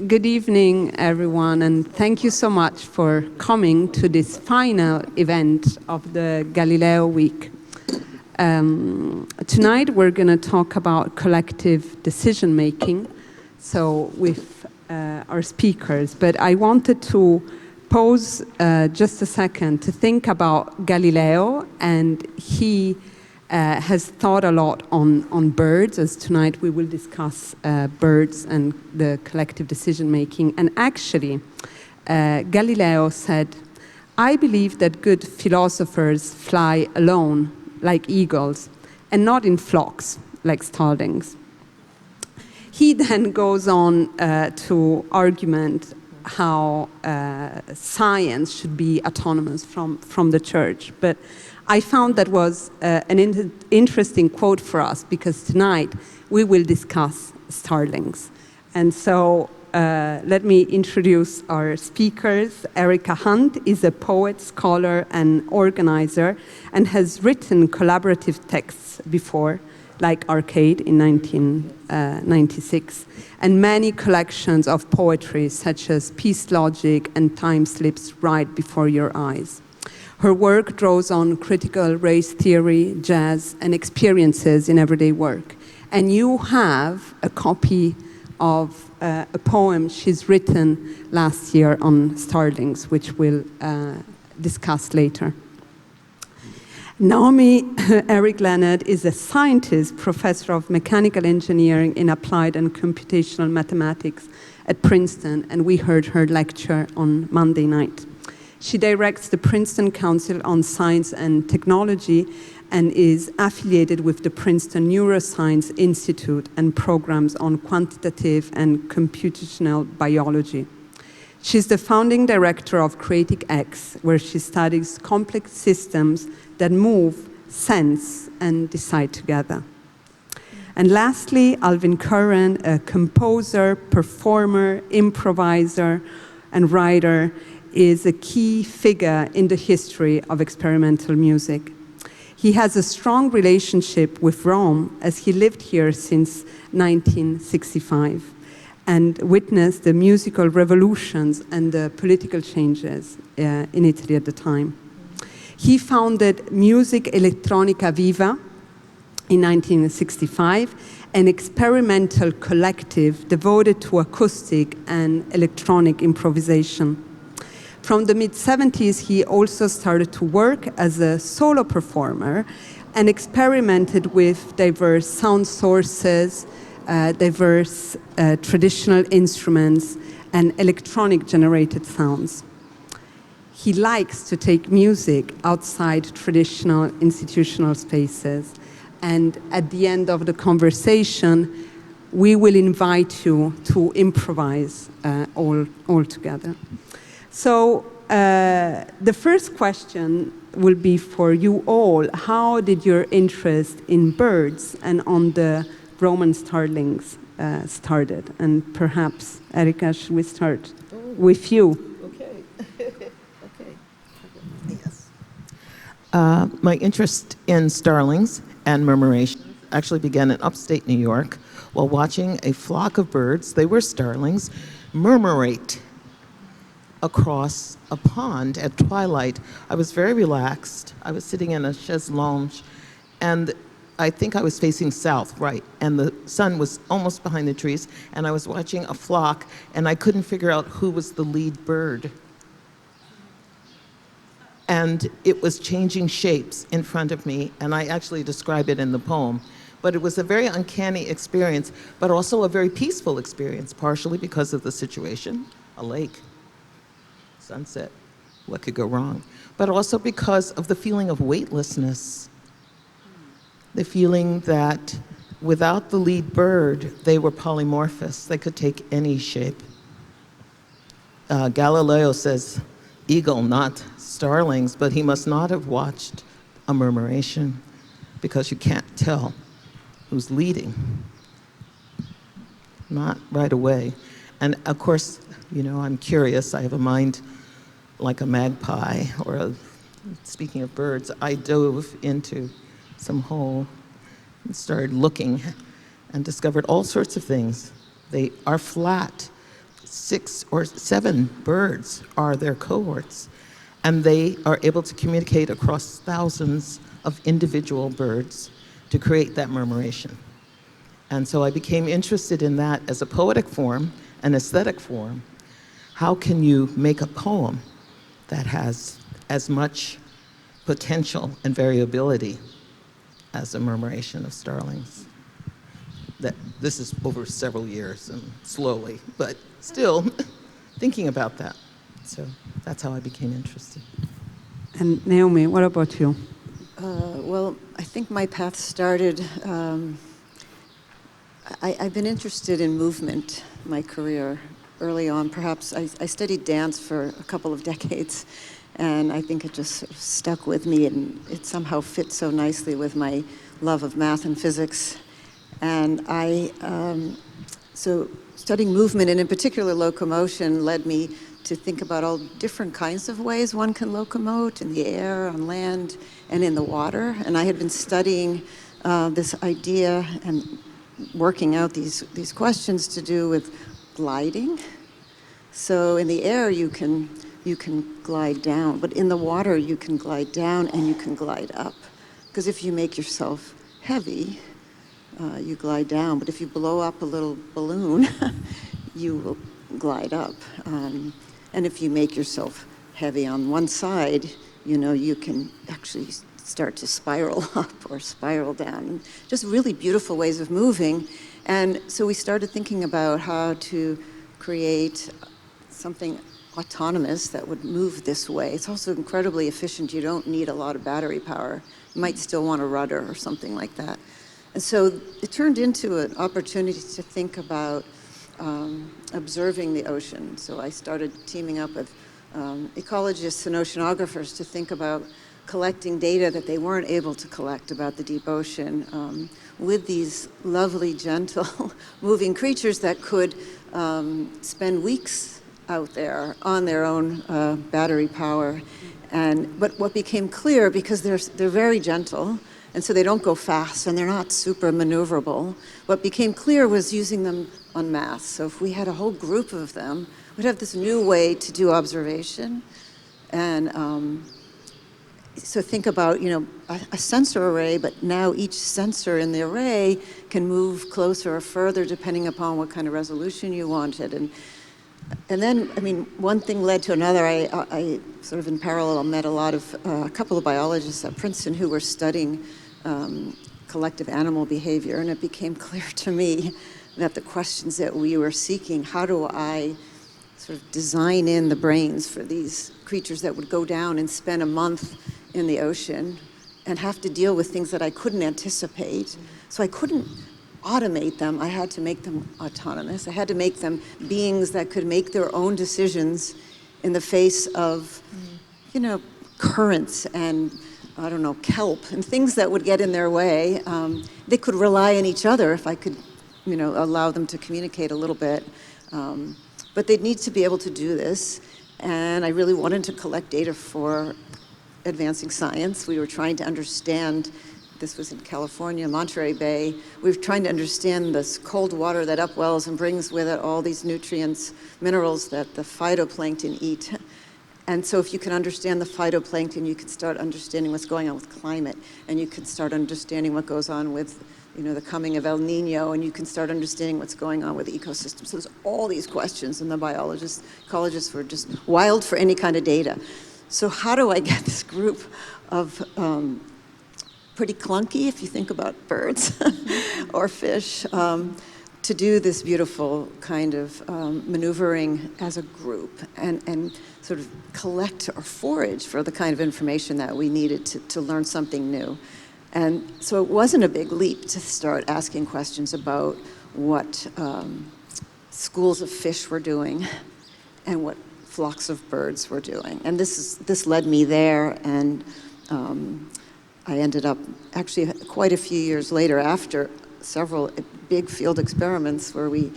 Good evening, everyone, and thank you so much for coming to this final event of the Galileo Week. Tonight we're going to talk about collective decision-making, so with our speakers, but I wanted to pause just a second to think about Galileo, and he has thought a lot on birds, as tonight we will discuss birds and the collective decision-making. And actually, Galileo said, "I believe that good philosophers fly alone, like eagles, and not in flocks, like starlings." He then goes on to argument how science should be autonomous from the church. But I found that was an interesting quote for us, because tonight we will discuss starlings. And so let me introduce our speakers. Erica Hunt is a poet, scholar, and organizer, and has written collaborative texts before, like Arcade in 1996, and many collections of poetry, such as Peace Logic and Time Slips Right Before Your Eyes. Her work draws on critical race theory, jazz, and experiences in everyday work. And you have a copy of a poem she's written last year on starlings, which we'll discuss later. Naomi Ehrich Leonard is a scientist, professor of mechanical engineering in applied and computational mathematics at Princeton, and we heard her lecture on Monday night. She directs the Princeton Council on Science and Technology and is affiliated with the Princeton Neuroscience Institute and programs on quantitative and computational biology. She's the founding director of Creative X, where she studies complex systems that move, sense, and decide together. And lastly, Alvin Curran, a composer, performer, improviser, and writer, is a key figure in the history of experimental music. He has a strong relationship with Rome, as he lived here since 1965 and witnessed the musical revolutions and the political changes in Italy at the time. He founded Music Elettronica Viva in 1965, an experimental collective devoted to acoustic and electronic improvisation. From the mid-70s, he also started to work as a solo performer and experimented with diverse sound sources, diverse traditional instruments, and electronic-generated sounds. He likes to take music outside traditional institutional spaces. And at the end of the conversation, we will invite you to improvise all together. So the first question will be for you all. How did your interest in birds and on the Roman starlings started? And perhaps, Erica, should we start with you? Okay. Okay. Yes. My interest in starlings and murmuration actually began in upstate New York while watching a flock of birds, they were starlings, murmurate across a pond at twilight. I was very relaxed. I was sitting in a chaise lounge, and I think I was facing south, right, and the sun was almost behind the trees, and I was watching a flock, and I couldn't figure out who was the lead bird. And it was changing shapes in front of me, and I actually describe it in the poem. But it was a very uncanny experience, but also a very peaceful experience, partially because of the situation, a lake, sunset, what could go wrong? But also because of the feeling of weightlessness, the feeling that without the lead bird, they were polymorphous. They could take any shape. Galileo says, eagle, not starlings, but he must not have watched a murmuration, because you can't tell who's leading. Not right away. And of course, you know, I'm curious. I have a mind like a magpie, speaking of birds, I dove into some hole and started looking and discovered all sorts of things. They are flat. 6 or 7 birds are their cohorts, and they are able to communicate across thousands of individual birds to create that murmuration. And so I became interested in that as a poetic form, an aesthetic form. How can you make a poem that has as much potential and variability as a murmuration of starlings? This is over several years and slowly, but still thinking about that. So that's how I became interested. And Naomi, what about you? Well, I think my path started, I've been interested in movement my career early on. Perhaps I studied dance for a couple of decades, and I think it just sort of stuck with me, and it somehow fit so nicely with my love of math and physics. And so studying movement, and in particular locomotion, led me to think about all different kinds of ways one can locomote in the air, on land, and in the water. And I had been studying this idea and working out these questions to do with gliding. So in the air you can glide down, but in the water you can glide down and you can glide up. Because if you make yourself heavy, you glide down, but if you blow up a little balloon, you will glide up. And if you make yourself heavy on one side, you can actually start to spiral up or spiral down. And just really beautiful ways of moving. And so we started thinking about how to create something autonomous that would move this way. It's also incredibly efficient. You don't need a lot of battery power. You might still want a rudder or something like that. And so it turned into an opportunity to think about observing the ocean. So I started teaming up with ecologists and oceanographers to think about collecting data that they weren't able to collect about the deep ocean with these lovely, gentle, moving creatures that could spend weeks out there on their own battery power. But what became clear, because they're very gentle, and so they don't go fast, and they're not super maneuverable. What became clear was using them en masse. So if we had a whole group of them, we'd have this new way to do observation. And so think about, a sensor array, but now each sensor in the array can move closer or further depending upon what kind of resolution you wanted. And then, one thing led to another. I sort of in parallel met a couple of biologists at Princeton who were studying collective animal behavior, and it became clear to me that the questions that we were seeking, how do I sort of design in the brains for these creatures that would go down and spend a month in the ocean and have to deal with things that I couldn't anticipate. So I couldn't automate them. I had to make them autonomous. I had to make them beings that could make their own decisions in the face of, currents and, kelp and things that would get in their way. They could rely on each other if I could, allow them to communicate a little bit. But they'd need to be able to do this. And I really wanted to collect data for advancing science. We were trying to understand, this was in California, Monterey Bay, we were trying to understand this cold water that upwells and brings with it all these nutrients, minerals that the phytoplankton eat. And so if you can understand the phytoplankton, you can start understanding what's going on with climate, and you can start understanding what goes on with the coming of El Nino, and you can start understanding what's going on with the ecosystem. So there's all these questions, and the biologists, ecologists were just wild for any kind of data. So how do I get this group of pretty clunky, if you think about birds or fish, to do this beautiful kind of maneuvering as a group and sort of collect or forage for the kind of information that we needed to learn something new. And so it wasn't a big leap to start asking questions about what schools of fish were doing and what flocks of birds were doing. And this led me there, and I ended up actually quite a few years later, after several big field experiments where we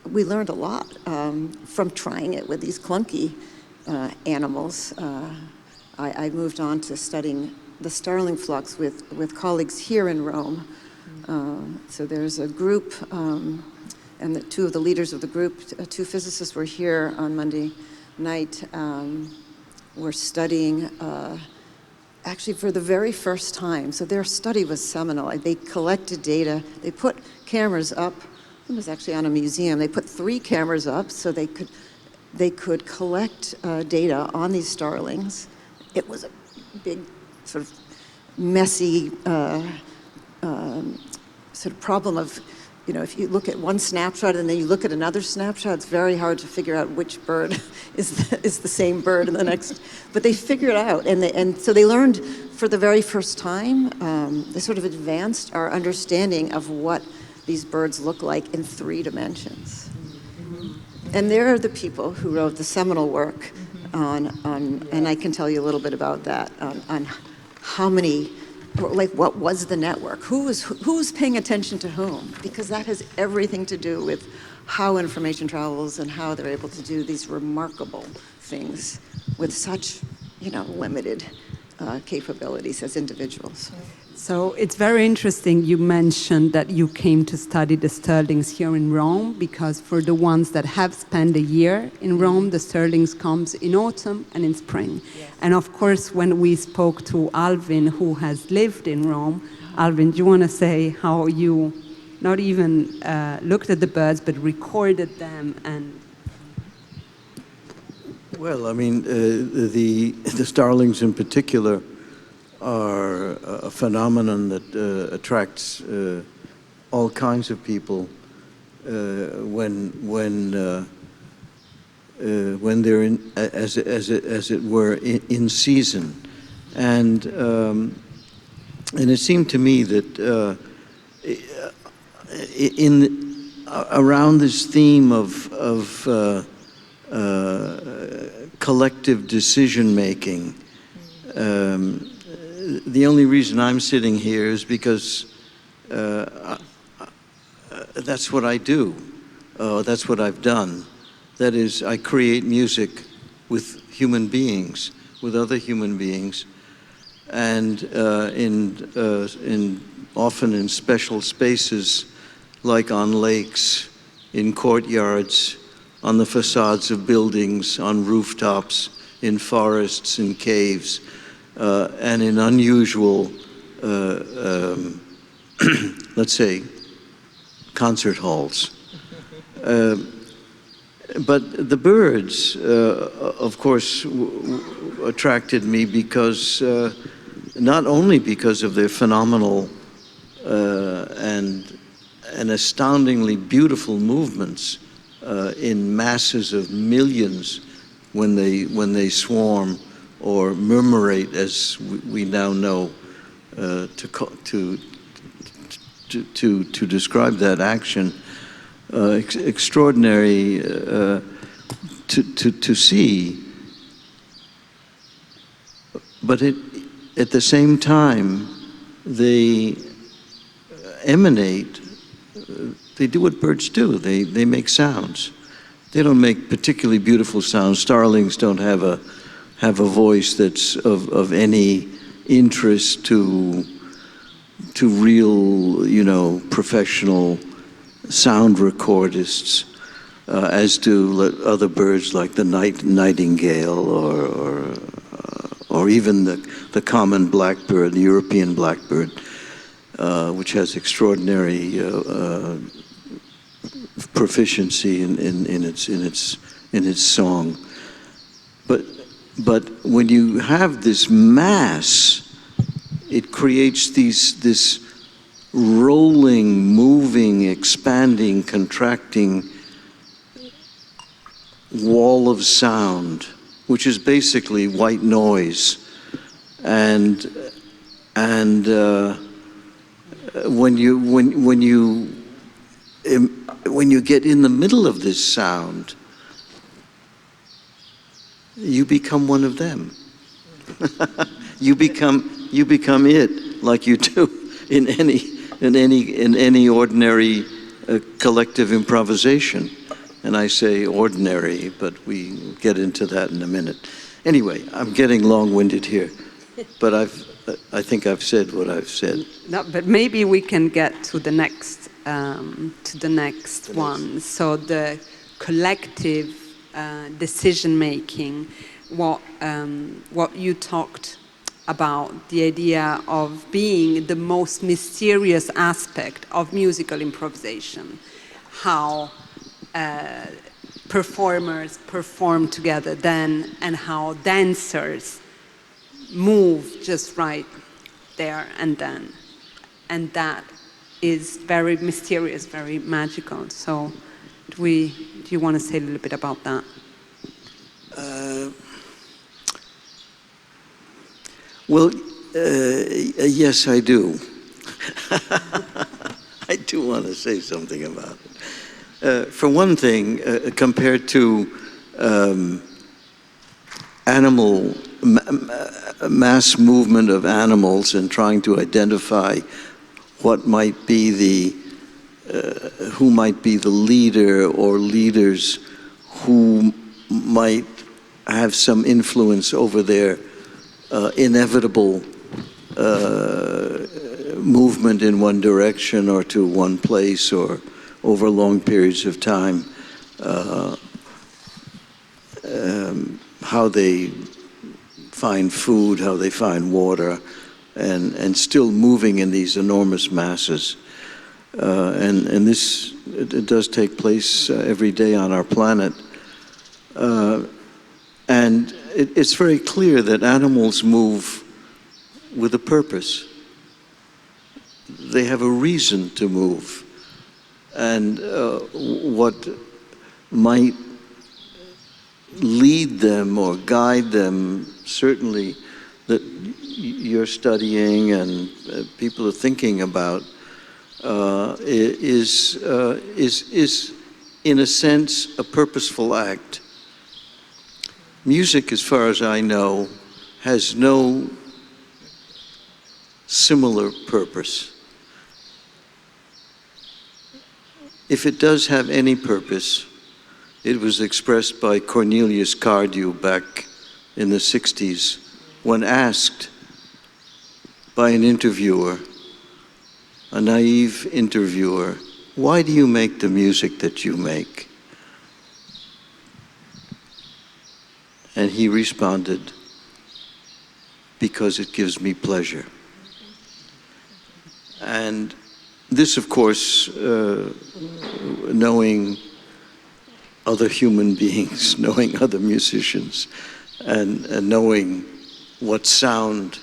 learned a lot from trying it with these clunky animals. I moved on to studying the starling flocks with colleagues here in Rome. So there's a group and the two of the leaders of the group, two physicists were here on Monday night, were studying actually for the very first time. So their study was seminal. They collected data. They put cameras up. It was actually on a museum. They put 3 cameras up so they could collect data on these starlings. It was a big, sort of messy sort of problem of, if you look at one snapshot and then you look at another snapshot, it's very hard to figure out which bird is the same bird in the next. But they figured it out, and so they learned for the very first time. They sort of advanced our understanding of what these birds look like in 3 dimensions. And they're the people who wrote the seminal work on and I can tell you a little bit about that, on how many, like what was the network? Who's paying attention to whom? Because that has everything to do with how information travels and how they're able to do these remarkable things with such, limited capabilities as individuals. So it's very interesting you mentioned that you came to study the Sterlings here in Rome, because for the ones that have spent a year in Rome, the Sterlings comes in autumn and in spring. Yes. And of course, when we spoke to Alvin, who has lived in Rome, Alvin, do you want to say how you not even looked at the birds, but recorded them? And well, I mean, the starlings in particular are a phenomenon that attracts all kinds of people when they're in, as it were, in season, and it seemed to me that around this theme of collective decision making. The only reason I'm sitting here is because that's what I do. That's what I've done. That is, I create music with human beings, with other human beings, and often in special spaces, like on lakes, in courtyards, on the facades of buildings, on rooftops, in forests, in caves. And in unusual, let's say, concert halls. But the birds, of course, attracted me because, not only because of their phenomenal and astoundingly beautiful movements in masses of millions when they swarm, or murmurate, as we now know, to describe that action, extraordinary to see. But at the same time, they emanate. They do what birds do. They make sounds. They don't make particularly beautiful sounds. Starlings don't have a voice that's of any interest to real, professional sound recordists, as do other birds like the nightingale or even the common blackbird, the European blackbird, which has extraordinary proficiency in its song. But when you have this mass, it creates this rolling, moving, expanding, contracting wall of sound, which is basically white noise. And when you get in the middle of this sound, you become one of them. you become it, like you do in any ordinary collective improvisation. And I say ordinary, but we get into that in a minute. Anyway, I'm getting long-winded here, but I think I've said what I've said. No, but maybe we can get to the next to the next one. So the collective decision making, what you talked about, the idea of being the most mysterious aspect of musical improvisation, how performers perform together then, and how dancers move just right there and then. And that is very mysterious, very magical. So do you want to say a little bit about that? Well, yes, I do. I do want to say something about it. For one thing, compared to mass movement of animals and trying to identify what might be who might be the leader or leaders who might have some influence over their inevitable movement in one direction or to one place or over long periods of time, how they find food, how they find water, and still moving in these enormous masses. And this, it does take place every day on our planet. And it's very clear that animals move with a purpose. They have a reason to move. And what might lead them or guide them, certainly that you're studying and people are thinking about, is in a sense a purposeful act. Music, as far as I know, has no similar purpose. If it does have any purpose, it was expressed by Cornelius Cardew back in the 60s when asked by an interviewer, a naive interviewer, why do you make the music that you make? And he responded, because it gives me pleasure. And this, of course, knowing other human beings, knowing other musicians, and knowing what sound,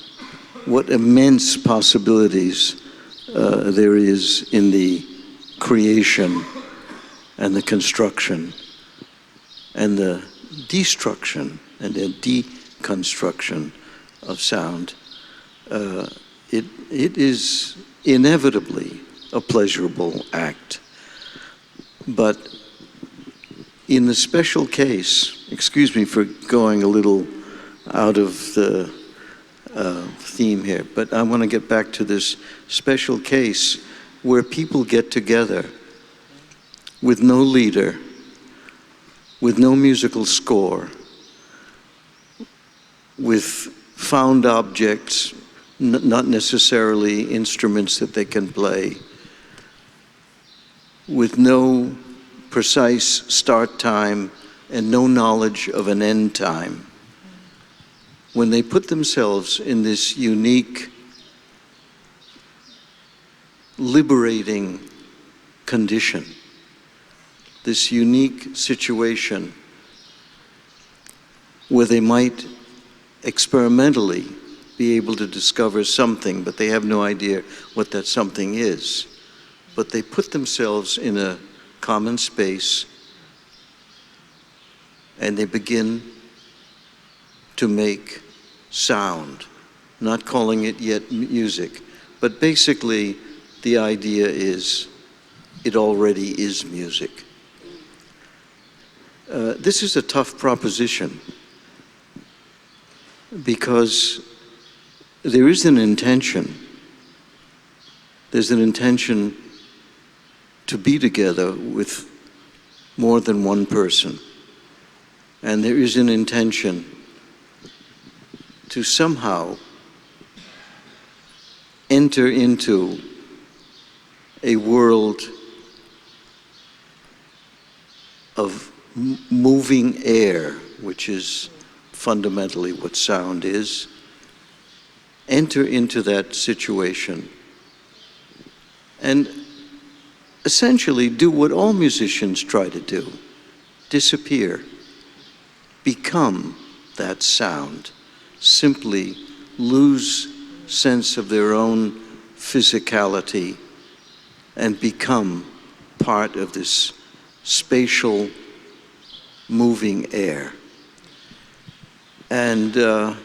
what immense possibilities there is in the creation and the construction and the destruction and the deconstruction of sound. It is inevitably a pleasurable act. But in the special case, excuse me for going a little out of the theme here, but I want to get back to this special case where people get together with no leader, with no musical score, with found objects, not necessarily instruments that they can play, with no precise start time and no knowledge of an end time. When they put themselves in this unique, liberating condition, this unique situation where they might experimentally be able to discover something, but they have no idea what that something is. But they put themselves in a common space and they begin to make sound, not calling it yet music, but basically the idea is it already is music. This is a tough proposition because there is an intention. There's an intention to be together with more than one person. And there is an intention to somehow enter into a world of moving air, which is fundamentally what sound is, enter into that situation and essentially do what all musicians try to do: disappear, become that sound, simply lose sense of their own physicality and become part of this spatial moving air. And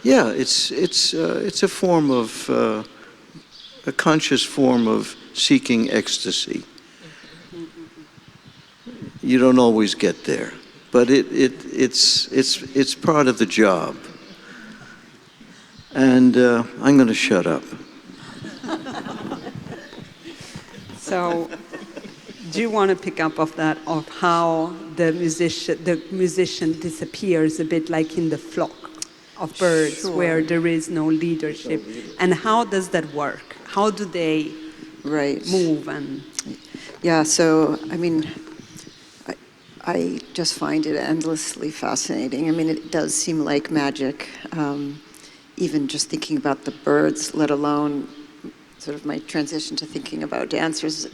yeah, it's a form of a conscious form of seeking ecstasy. You don't always get there, but it's part of the job. And I'm going to shut up. So, do you want to pick up of that, of how the musician disappears a bit like in the flock of birds, Sure. where there is no leadership, and how does that work? How do they move? And yeah, so I mean, I just find it endlessly fascinating. I mean, it does seem like magic, even just thinking about the birds, let alone sort of my transition to thinking about dancers,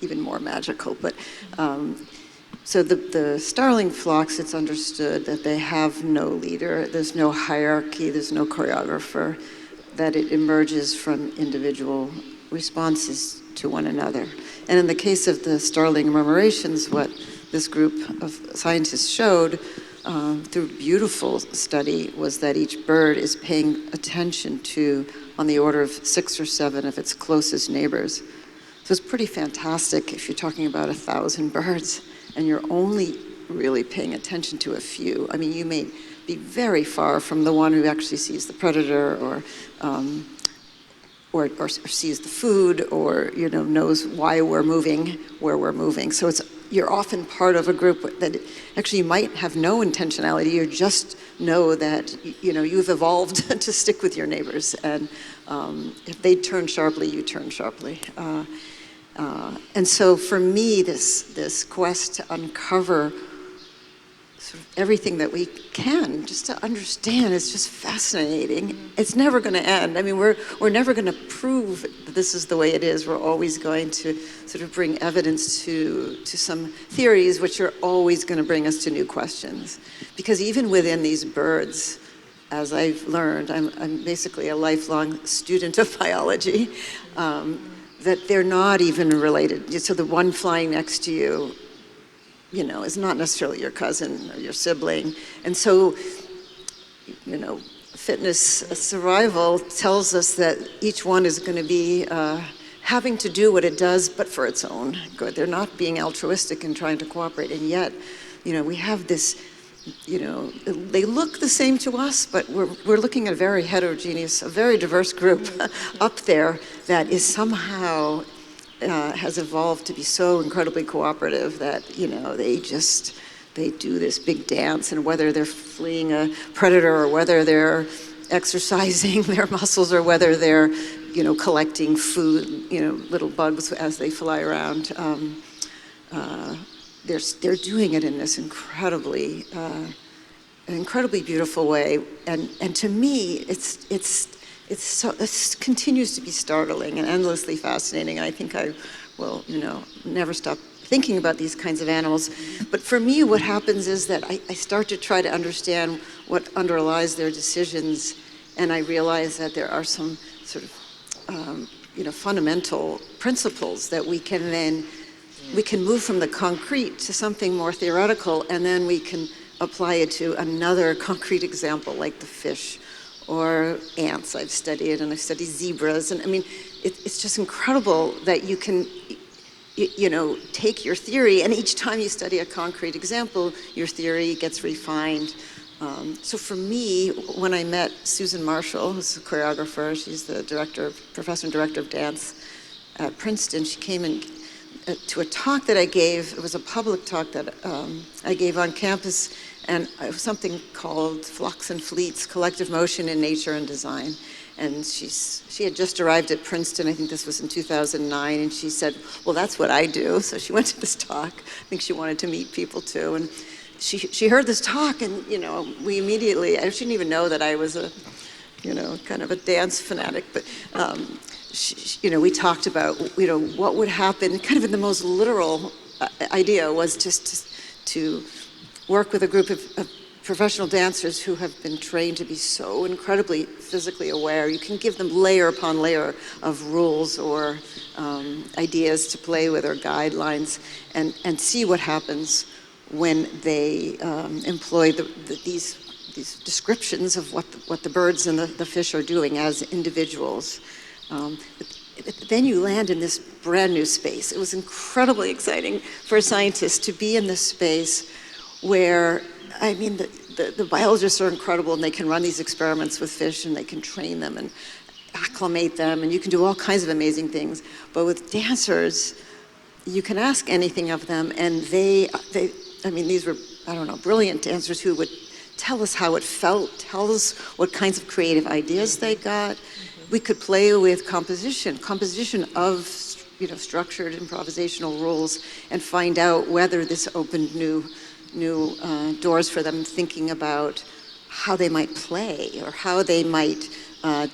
even more magical. But so the starling flocks, it's understood that they have no leader, there's no hierarchy, there's no choreographer, that it emerges from individual responses to one another. And in the case of the starling murmurations, what this group of scientists showed through beautiful study was that each bird is paying attention to on the order of 6 or 7 of its closest neighbors. So it's pretty fantastic if you're talking about 1,000 birds and you're only really paying attention to a few. I mean, you may be very far from the one who actually sees the predator or sees the food, or knows why we're moving, where we're moving. So you're often part of a group that actually might have no intentionality. You just know that you've evolved to stick with your neighbors, and if they turn sharply, you turn sharply. And so for me, this quest to uncover sort of everything that we can, just to understand, is just fascinating. It's never going to end. I mean, we're never going to prove that this is the way it is. We're always going to sort of bring evidence to some theories, which are always going to bring us to new questions. Because even within these birds, as I've learned, I'm basically a lifelong student of biology, that they're not even related. So the one flying next to you, is not necessarily your cousin or your sibling. And so, fitness survival tells us that each one is going to be having to do what it does, but for its own good. They're not being altruistic and trying to cooperate. And yet, we have this, they look the same to us, but we're looking at a very heterogeneous, a very diverse group up there that is somehow has evolved to be so incredibly cooperative that, they do this big dance, and whether they're fleeing a predator or whether they're exercising their muscles or whether they're, collecting food, little bugs as they fly around, they're doing it in this incredibly beautiful way. And to me, it continues to be startling and endlessly fascinating. And I think I will, never stop thinking about these kinds of animals. But for me, what happens is that I start to try to understand what underlies their decisions, and I realize that there are some sort of, fundamental principles that we can move from the concrete to something more theoretical, and then we can apply it to another concrete example, like the fish or ants. I've studied, and I've studied zebras, and I mean, it's just incredible that you can, take your theory, and each time you study a concrete example, your theory gets refined. So for me, when I met Susan Marshall, who's a choreographer, she's the professor and director of dance at Princeton, she came in to a talk that I gave. It was a public talk that I gave on campus, and it was something called Flocks and Fleets, Collective Motion in Nature and Design. And she had just arrived at Princeton, I think this was in 2009, and she said, well, that's what I do. So she went to this talk. I think she wanted to meet people too. And she heard this talk, and we immediately, I didn't even know that I was a, kind of a dance fanatic, but we talked about, what would happen, kind of in the most literal idea was just to work with a group of professional dancers who have been trained to be so incredibly physically aware. You can give them layer upon layer of rules or ideas to play with or guidelines, and see what happens when they employ these descriptions of what the birds and the fish are doing as individuals. But then you land in this brand new space. It was incredibly exciting for a scientist to be in this space where, the biologists are incredible, and they can run these experiments with fish, and they can train them and acclimate them, and you can do all kinds of amazing things. But with dancers, you can ask anything of them, and these were, brilliant dancers who would tell us how it felt, tell us what kinds of creative ideas they got. We could play with composition of structured improvisational rules, and find out whether this opened new doors for them, thinking about how they might play or how they might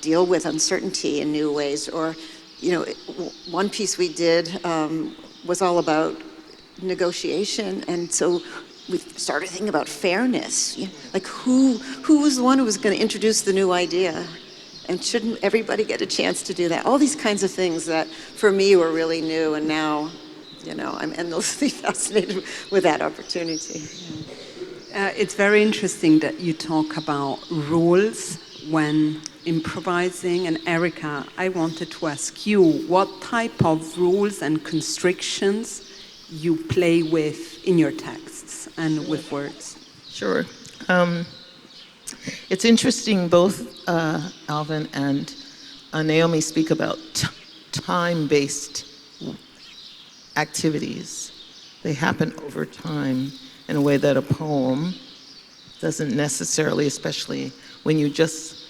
deal with uncertainty in new ways. Or, one piece we did was all about negotiation, and so we started thinking about fairness. Like who was the one who was going to introduce the new idea? And shouldn't everybody get a chance to do that? All these kinds of things that for me were really new, and now, I'm endlessly fascinated with that opportunity. It's very interesting that you talk about rules when improvising. And Erica, I wanted to ask you what type of rules and constrictions you play with in your texts and with words. Sure. It's interesting, both Alvin and Naomi speak about time-based activities. They happen over time in a way that a poem doesn't necessarily, especially when you just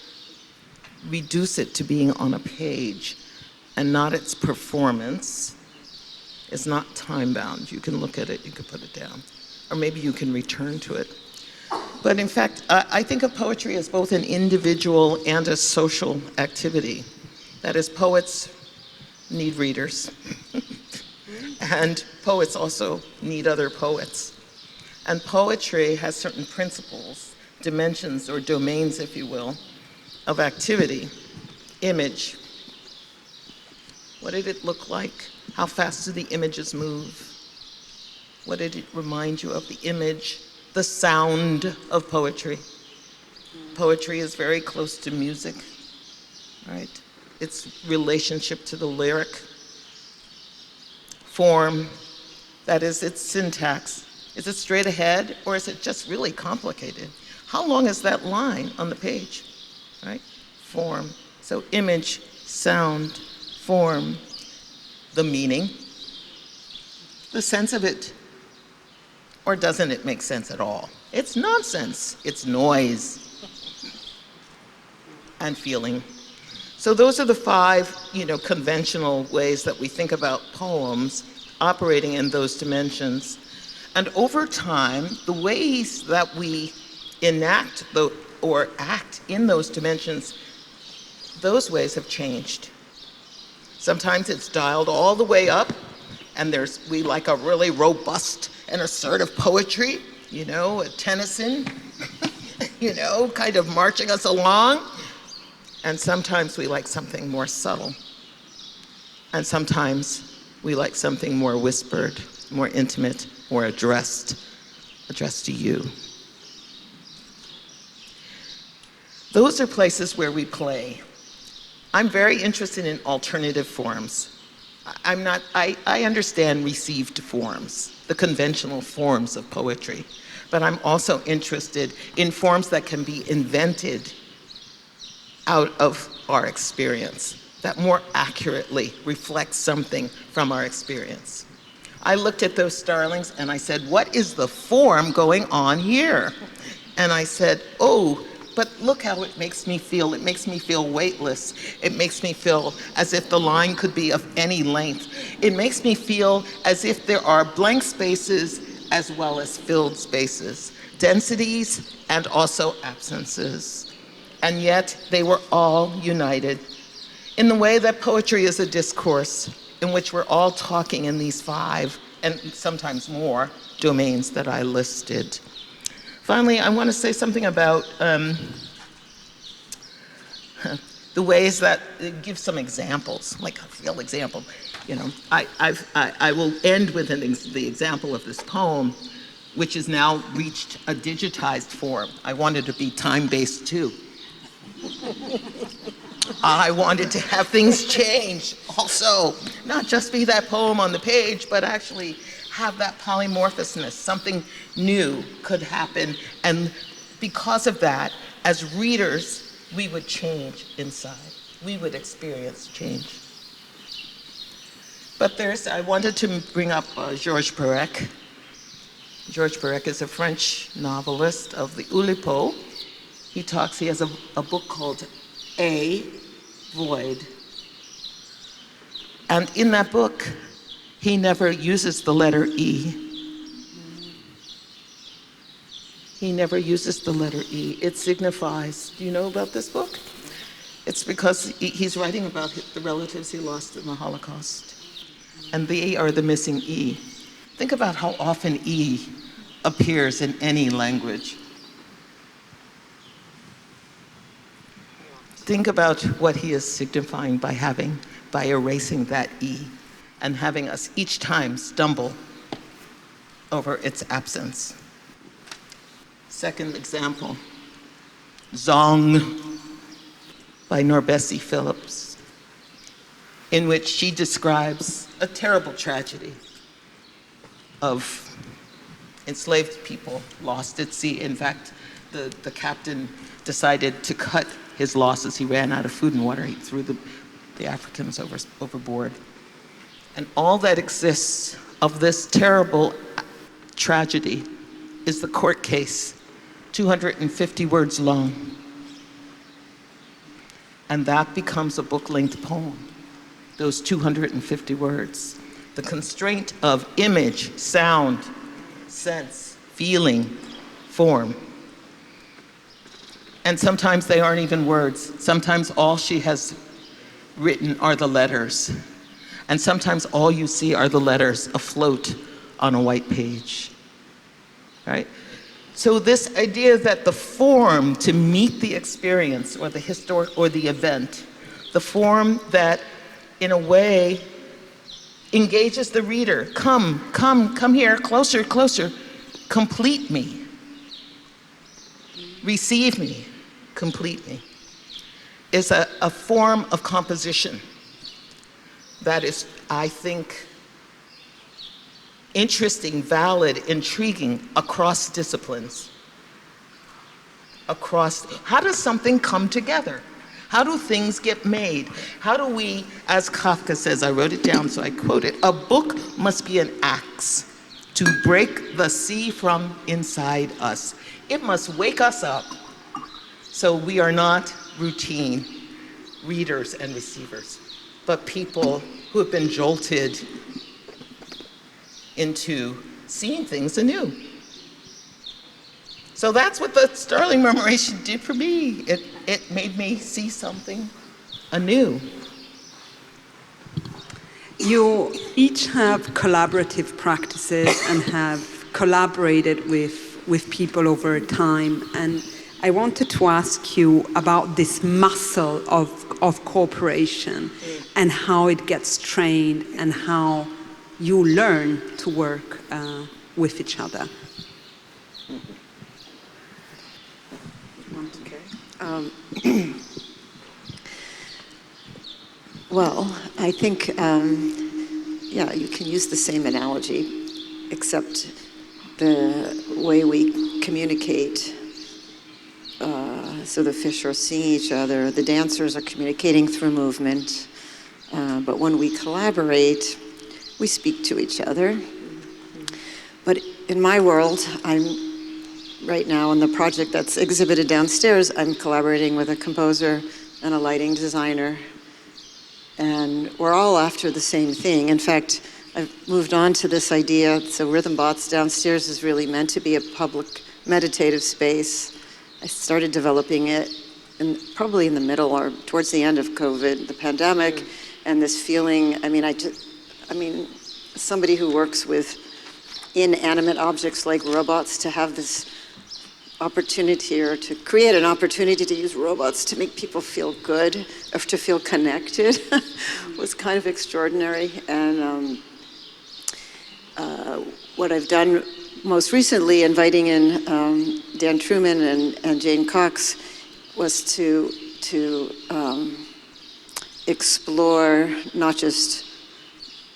reduce it to being on a page and not its performance. It's not time-bound. You can look at it, you can put it down, or maybe you can return to it. But in fact, I think of poetry as both an individual and a social activity. That is, poets need readers, and poets also need other poets. And poetry has certain principles, dimensions or domains, if you will, of activity. Image. What did it look like? How fast do the images move? What did it remind you of? The image, the sound of poetry. Poetry is very close to music, right? Its relationship to the lyric. Form, that is its syntax. Is it straight ahead, or is it just really complicated? How long is that line on the page, right? Form. So image, sound, form, the meaning, the sense of it. Or doesn't it make sense at all? It's nonsense. It's noise and feeling. So those are the 5, conventional ways that we think about poems operating in those dimensions. And over time, the ways that we enact or act in those dimensions, those ways have changed. Sometimes it's dialed all the way up, and we like a really robust and assertive poetry, a Tennyson, kind of marching us along. And sometimes we like something more subtle. And sometimes we like something more whispered, more intimate, more addressed to you. Those are places where we play. I'm very interested in alternative forms. I understand received forms, the conventional forms of poetry, but I'm also interested in forms that can be invented out of our experience, that more accurately reflect something from our experience. I looked at those starlings and I said, what is the form going on here? And I said, oh, but look how it makes me feel. It makes me feel weightless. It makes me feel as if the line could be of any length. It makes me feel as if there are blank spaces as well as filled spaces, densities and also absences. And yet they were all united in the way that poetry is a discourse in which we're all talking in these 5 and sometimes more domains that I listed. Finally, I want to say something about the ways that, give some examples, like a real example. You know, I will end with the example of this poem, which has now reached a digitized form. I wanted to be time-based too. I wanted to have things change also, not just be that poem on the page, but actually have that polymorphousness, something new could happen. And because of that, as readers, we would change inside. We would experience change. But I wanted to bring up Georges Perec. Georges Perec is a French novelist of the Oulipo. He has a book called A Void. And in that book, he never uses the letter E. He never uses the letter E. It signifies, do you know about this book? It's because he's writing about the relatives he lost in the Holocaust. And they are the missing E. Think about how often E appears in any language. Think about what he is signifying by erasing that E and having us each time stumble over its absence. Second example, Zong by Norbesi Phillips, in which she describes a terrible tragedy of enslaved people lost at sea. In fact, the captain decided to cut his losses. He ran out of food and water. He threw the Africans overboard. And all that exists of this terrible tragedy is the court case, 250 words long. And that becomes a book-length poem, those 250 words. The constraint of image, sound, sense, feeling, form. And sometimes they aren't even words. Sometimes all she has written are the letters. And sometimes all you see are the letters afloat on a white page, right? So this idea that the form to meet the experience or the historic or the event, the form that in a way engages the reader, come here, closer, closer, complete me, receive me, complete me, is a form of composition that is, I think, interesting, valid, intriguing across disciplines. How does something come together? How do things get made? How do we, as Kafka says, I wrote it down so I quote it, a book must be an axe to break the sea from inside us. It must wake us up so we are not routine readers and receivers, but people who have been jolted into seeing things anew. So that's what the Starling Murmuration did for me. It made me see something anew. You each have collaborative practices and have collaborated with people over time. And I wanted to ask you about this muscle of cooperation and how it gets trained and how you learn to work with each other. Well, I think, yeah, you can use the same analogy, except the way we communicate. So the fish are seeing each other, the dancers are communicating through movement, but when we collaborate, we speak to each other. But in my world, I'm right now in the project that's exhibited downstairs, I'm collaborating with a composer and a lighting designer. And we're all after the same thing. In fact, I've moved on to this idea, so Rhythm Bots downstairs is really meant to be a public meditative space. I started developing it probably in the middle or towards the end of COVID, the pandemic, and this feeling, I mean, somebody who works with inanimate objects like robots, to have this opportunity, or to create an opportunity to use robots to make people feel good or to feel connected was kind of extraordinary. And what I've done most recently, inviting in Dan Truman and Jane Cox, was to explore not just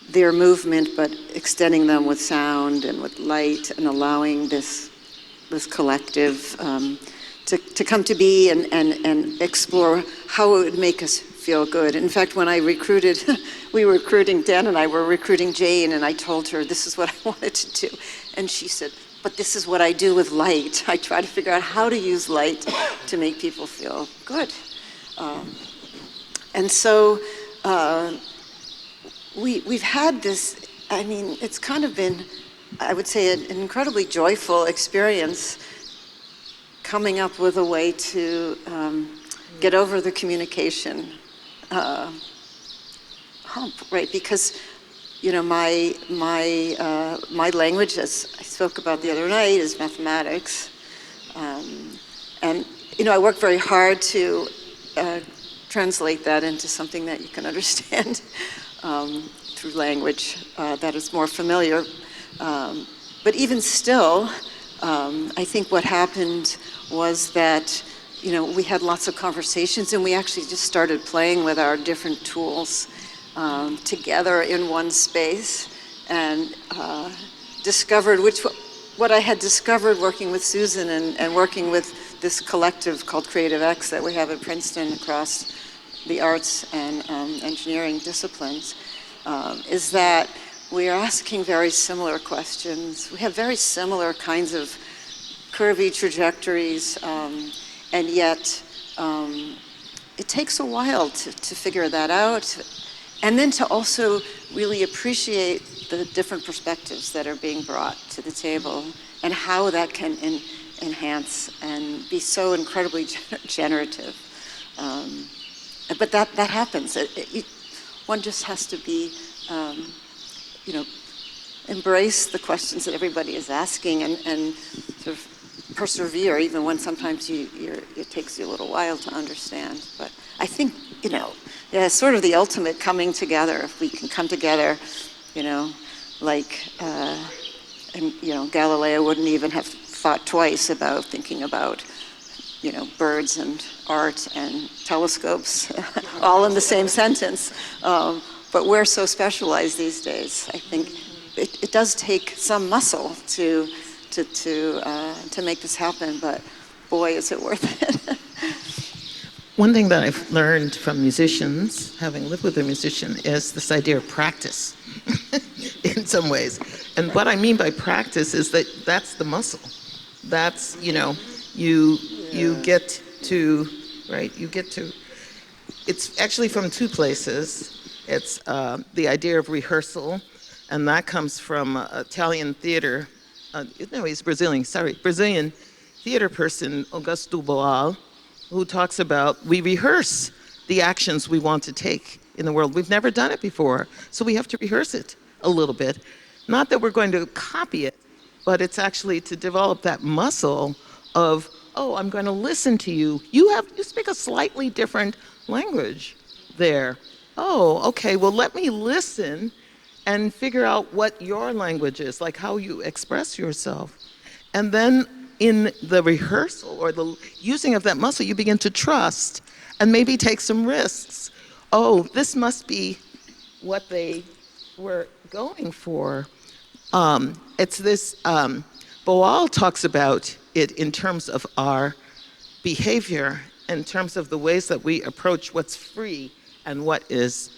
their movement, but extending them with sound and with light, and allowing this collective to come to be and explore how it would make us feel good. In fact, when I recruited, Dan and I were recruiting Jane, and I told her this is what I wanted to do. And she said, but this is what I do with light. I try to figure out how to use light to make people feel good. And so we've had this, I mean, it's kind of been, I would say, an incredibly joyful experience coming up with a way to get over the communication hump, right? Because, you know, my language, as I spoke about the other night, is mathematics. And, you know, I work very hard to translate that into something that you can understand through language that is more familiar. But even still, I think what happened was that, you know, we had lots of conversations, and we actually just started playing with our different tools together in one space, and discovered what I had discovered working with Susan and working with this collective called Creative X that we have at Princeton across the arts and engineering disciplines, is that we are asking very similar questions. We have very similar kinds of curvy trajectories, and yet it takes a while to figure that out, and then to also really appreciate the different perspectives that are being brought to the table, and how that can enhance and be so incredibly generative. But that happens. One just has to be, you know, embrace the questions that everybody is asking, and sort of persevere, even when sometimes it takes you a little while to understand. But I think, you know, yeah, it's sort of the ultimate coming together. If we can come together, you know, like, and, you know, Galileo wouldn't even have thought twice about thinking about, you know, birds and art and telescopes all in the same sentence. But we're so specialized these days. I think it does take some muscle to make this happen, but boy, is it worth it. One thing that I've learned from musicians, having lived with a musician, is this idea of practice in some ways. And what I mean by practice is that that's the muscle. That's, you know, you get to, right, it's actually from two places. It's the idea of rehearsal, and that comes from Italian theater, no, he's Brazilian theater person, Augusto Boal, who talks about we rehearse the actions we want to take in the world. We've never done it before, so we have to rehearse it a little bit. Not that we're going to copy it, but it's actually to develop that muscle of, oh, I'm going to listen to you. You speak a slightly different language there. Oh, okay, well, let me listen and figure out what your language is, like how you express yourself. And then in the rehearsal or the using of that muscle, you begin to trust and maybe take some risks. Oh, this must be what they were going for. It's this, Boal talks about it in terms of our behavior, in terms of the ways that we approach what's free and what is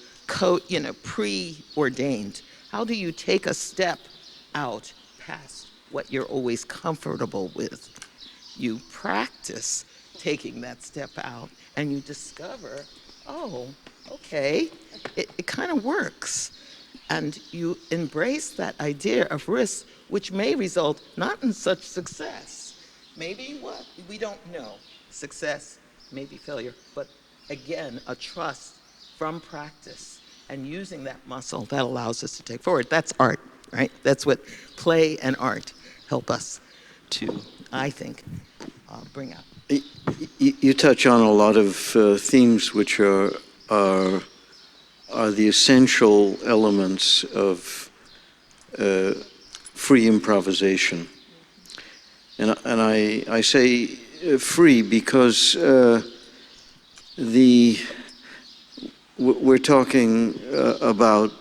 preordained. How do you take a step out past what you're always comfortable with? you practice taking that step out and you discover, oh, okay, it kind of works. And you embrace that idea of risk, which may result not in such success. Maybe what? We don't know. Success, maybe failure, but again, a trust from practice and using that muscle that allows us to take forward. That's art, right? That's what play and art help us to, I think, bring out. You touch on a lot of themes which are the essential elements of free improvisation. And I say free because we're talking about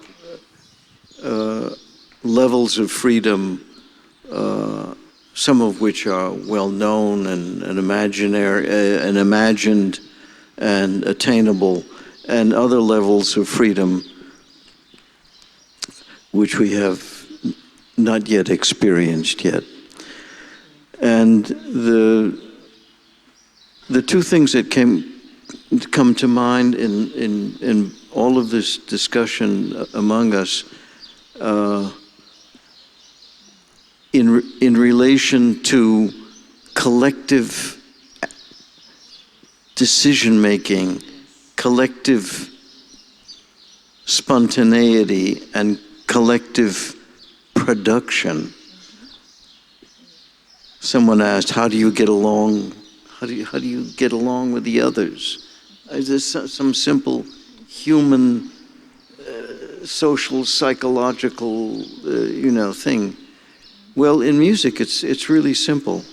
levels of freedom, some of which are well known and imaginary and imagined and attainable, and other levels of freedom which we have not yet experienced yet. And the two things that come to mind in all of this discussion among us, in relation to collective decision-making, collective spontaneity, and collective production. Someone asked, how do you get along? How do you get along with the others? Is there some simple human, social, psychological, thing? Well, in music, it's really simple.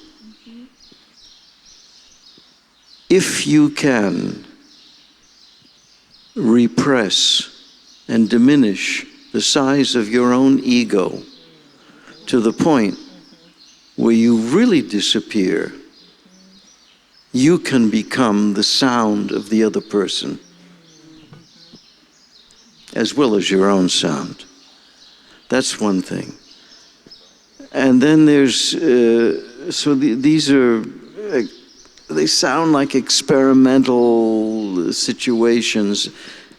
If you can repress and diminish the size of your own ego to the point where you really disappear, you can become the sound of the other person, as well as your own sound. That's one thing. And then there's, these are, they sound like experimental situations.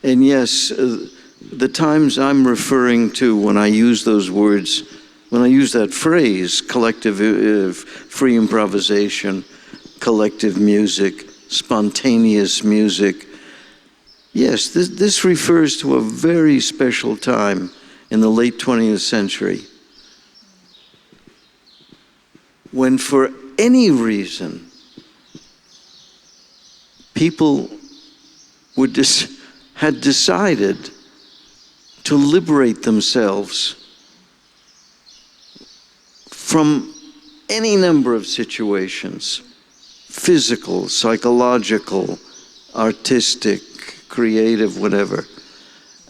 And yes, the times I'm referring to when I use those words, when I use that phrase, collective free improvisation, collective music, spontaneous music, yes, this refers to a very special time in the late 20th century, when for any reason people had decided to liberate themselves from any number of situations, physical, psychological, artistic, creative, whatever.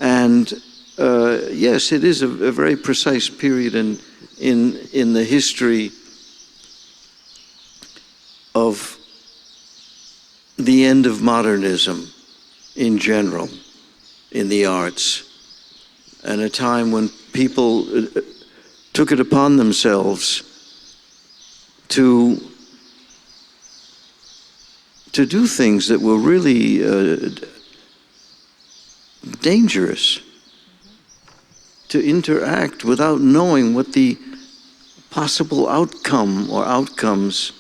And yes, it is a very precise period in the history of the end of modernism in general, in the arts, and a time when people took it upon themselves to do things that were really dangerous, to interact without knowing what the possible outcome or outcomes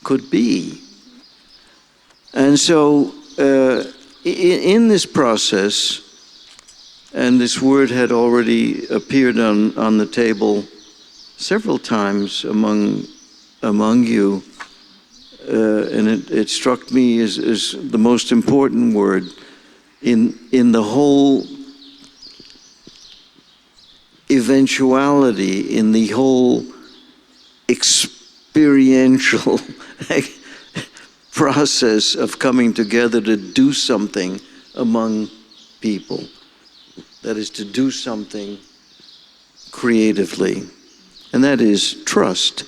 could be. And so in this process, and this word had already appeared on the table several times among you, and it struck me as the most important word in the whole eventuality, in the whole experiential process of coming together to do something among people. That is, to do something creatively. And that is trust.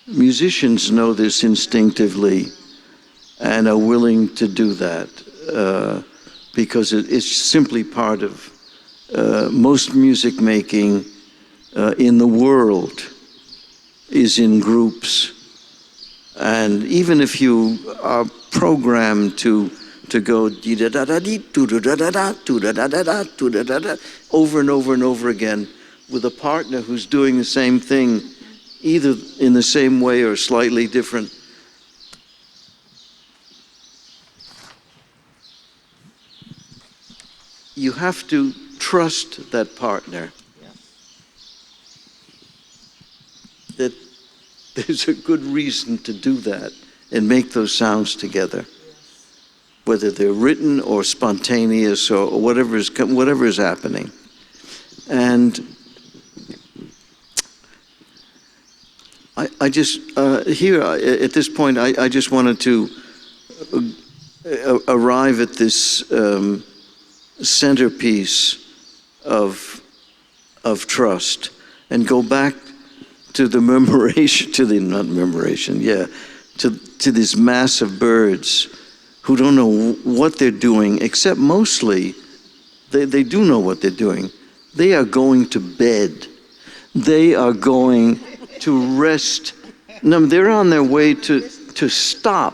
Musicians know this instinctively and are willing to do that because it's simply part of most music making in the world. is in groups. And even if you are programmed to go dee-da-da-da-dee, doo-da-da-da-da, doo-da-da-da-da, doo-da-da-da, over and over and over again with a partner who's doing the same thing, either in the same way or slightly different. You have to trust that partner. That there's a good reason to do that and make those sounds together. Whether they're written or spontaneous or whatever is happening. And I just, here at this point, I just wanted to arrive at this centerpiece of trust and go back to the memoration, to these massive birds who don't know what they're doing, except mostly, they do know what they're doing. They are going to bed. They are going to rest. No, they're on their way to stop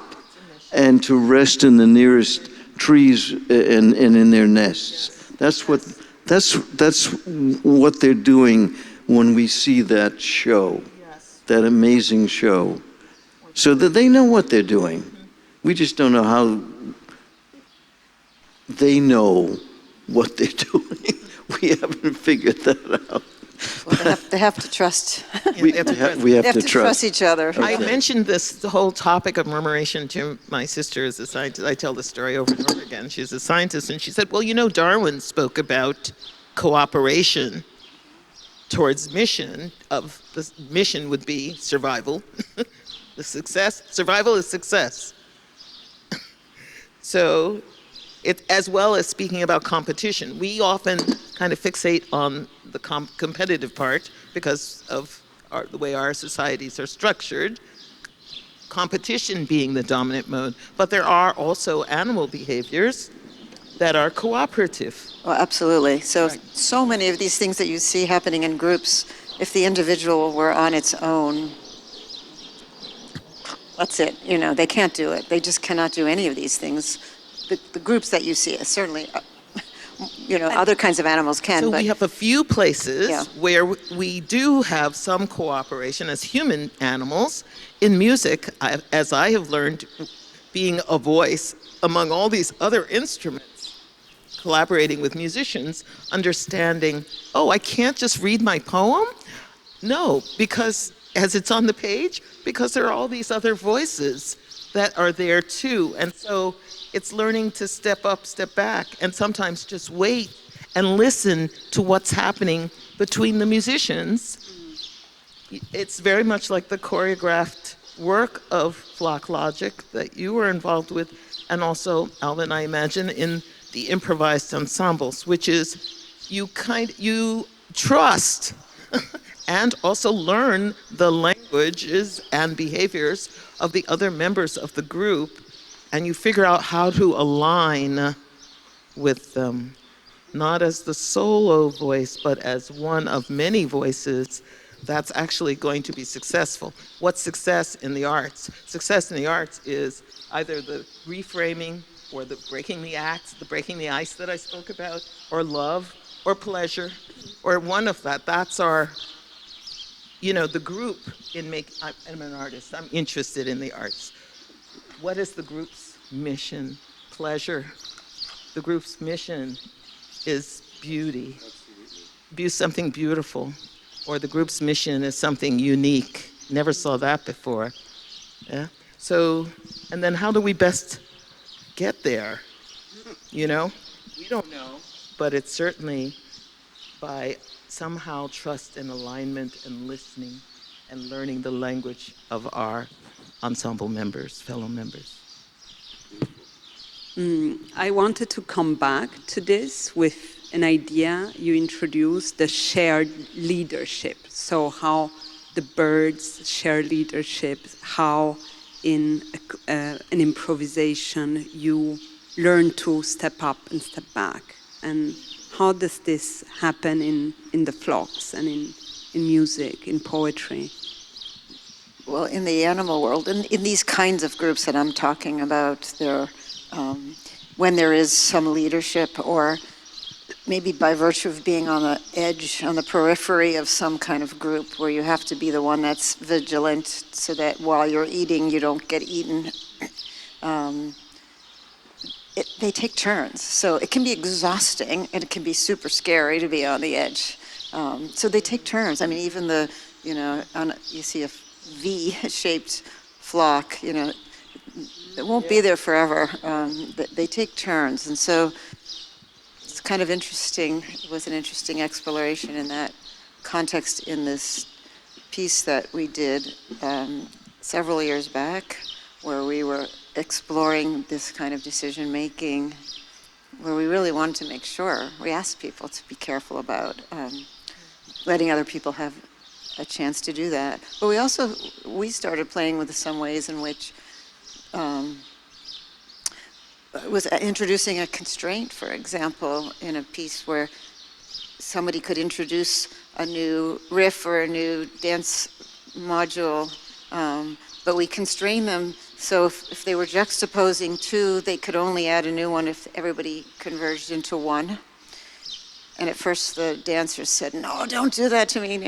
and to rest in the nearest trees and in their nests. That's what they're doing when we see that show, that amazing show. So that they know what they're doing. We just don't know how they know what they're doing. We haven't figured that out. Well, they have to trust. We have to trust each other. I mentioned the whole topic of murmuration to my sister as a scientist. I tell the story over and over again. She's a scientist, and she said, well, you know, Darwin spoke about cooperation towards mission. Of the mission would be survival. The success, survival is success. So, as well as speaking about competition, we often kind of fixate on the competitive part because of the way our societies are structured, competition being the dominant mode, but there are also animal behaviors that are cooperative. Oh, absolutely. So many of these things that you see happening in groups, if the individual were on its own, that's it. You know, they can't do it. They just cannot do any of these things. The groups that you see, certainly, you know, other kinds of animals can. So but we have a few places where we do have some cooperation as human animals. In music, as I have learned, being a voice among all these other instruments, collaborating with musicians, understanding, oh, I can't just read my poem? No, because as it's on the page, because there are all these other voices that are there too. And so it's learning to step up, step back, and sometimes just wait and listen to what's happening between the musicians. It's very much like the choreographed work of flock logic that you were involved with, and also, Alvin, I imagine, in the improvised ensembles, which is you trust and also learn the languages and behaviors of the other members of the group, and you figure out how to align with them, not as the solo voice, but as one of many voices that's actually going to be successful. What's success in the arts? Success in the arts is either the reframing or the breaking the ice that I spoke about, or love, or pleasure, or one of that. That's our, you know, the group I'm an artist, I'm interested in the arts. What is the group's mission? Pleasure. The group's mission is beauty. Something beautiful. Or the group's mission is something unique. Never saw that before. Yeah. So, and then how do we best get there? You know? We don't know, but it's certainly by somehow trust and alignment and listening and learning the language of our ensemble members, fellow members. I wanted to come back to this with an idea you introduced, the shared leadership. So how the birds share leadership, how in an improvisation you learn to step up and step back. And how does this happen in the flocks and in music, in poetry? well, in the animal world, in these kinds of groups that I'm talking about, when there is some leadership, or maybe by virtue of being on the edge, on the periphery of some kind of group where you have to be the one that's vigilant so that while you're eating, you don't get eaten. They take turns. So it can be exhausting and it can be super scary to be on the edge. So they take turns. I mean, even you see a V-shaped flock, it won't be there forever. They take turns. And so it's kind of interesting. It was an interesting exploration in that context in this piece that we did several years back, where we were exploring this kind of decision making, where we really wanted to make sure, we asked people to be careful about letting other people have a chance to do that. But we started playing with some ways in which was introducing a constraint, for example, in a piece where somebody could introduce a new riff or a new dance module, but we constrain them so if they were juxtaposing two, they could only add a new one if everybody converged into one. And at first the dancers said, "No, don't do that to me."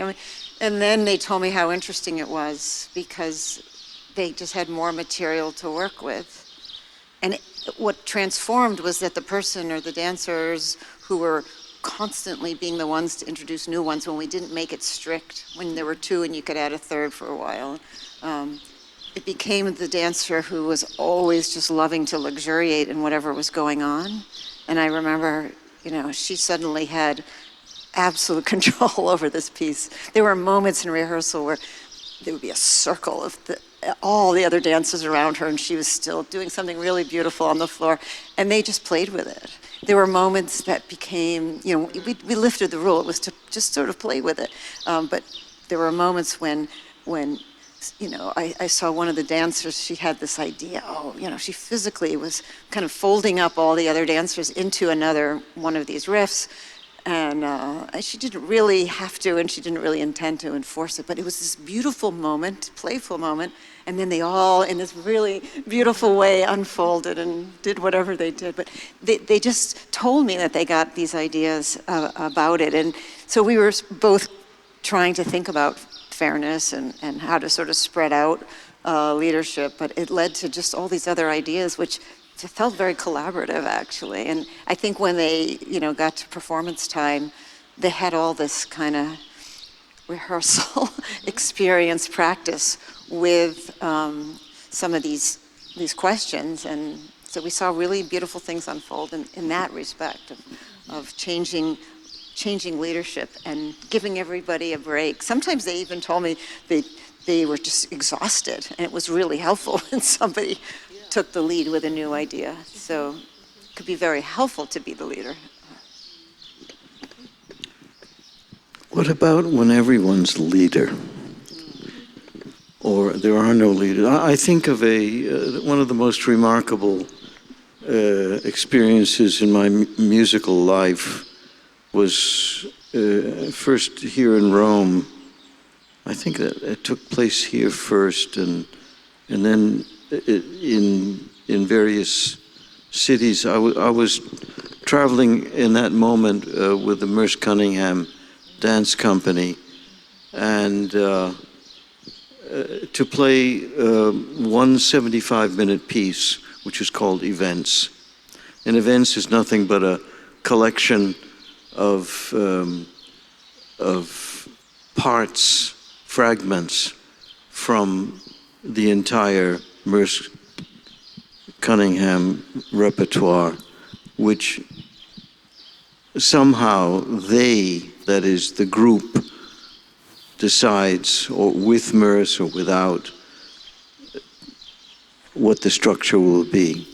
And then they told me how interesting it was because they just had more material to work with. And what transformed was that the person or the dancers who were constantly being the ones to introduce new ones when we didn't make it strict, when there were two and you could add a third for a while, it became the dancer who was always just loving to luxuriate in whatever was going on. And I remember, she suddenly had absolute control over this piece. There were moments in rehearsal where there would be a circle of all the other dancers around her, and she was still doing something really beautiful on the floor, and they just played with it. There were moments that became, we lifted the rule. It was to just sort of play with it. But there were moments when I saw one of the dancers, she had this idea, she physically was kind of folding up all the other dancers into another one of these riffs. And she didn't really have to, and she didn't really intend to enforce it, but it was this beautiful moment, playful moment, and then they all, in this really beautiful way, unfolded and did whatever they did. But they just told me that they got these ideas about it, and so we were both trying to think about fairness and how to sort of spread out leadership, but it led to just all these other ideas, which it felt very collaborative, actually. And I think when they, got to performance time, they had all this kind of rehearsal experience, practice with some of these questions. And so we saw really beautiful things unfold in that respect of changing leadership and giving everybody a break. Sometimes they even told me they were just exhausted, and it was really helpful when somebody took the lead with a new idea. So it could be very helpful to be the leader. What about when everyone's leader? Or there are no leaders? I think of one of the most remarkable experiences in my musical life was first here in Rome. I think that it took place here first, and then in various cities. I was traveling in that moment with the Merce Cunningham Dance Company, and to play one 75-minute piece, which is called Events. And Events is nothing but a collection of parts, fragments from the entire Merce Cunningham repertoire, which somehow that is the group, decides, or with Merce or without, what the structure will be.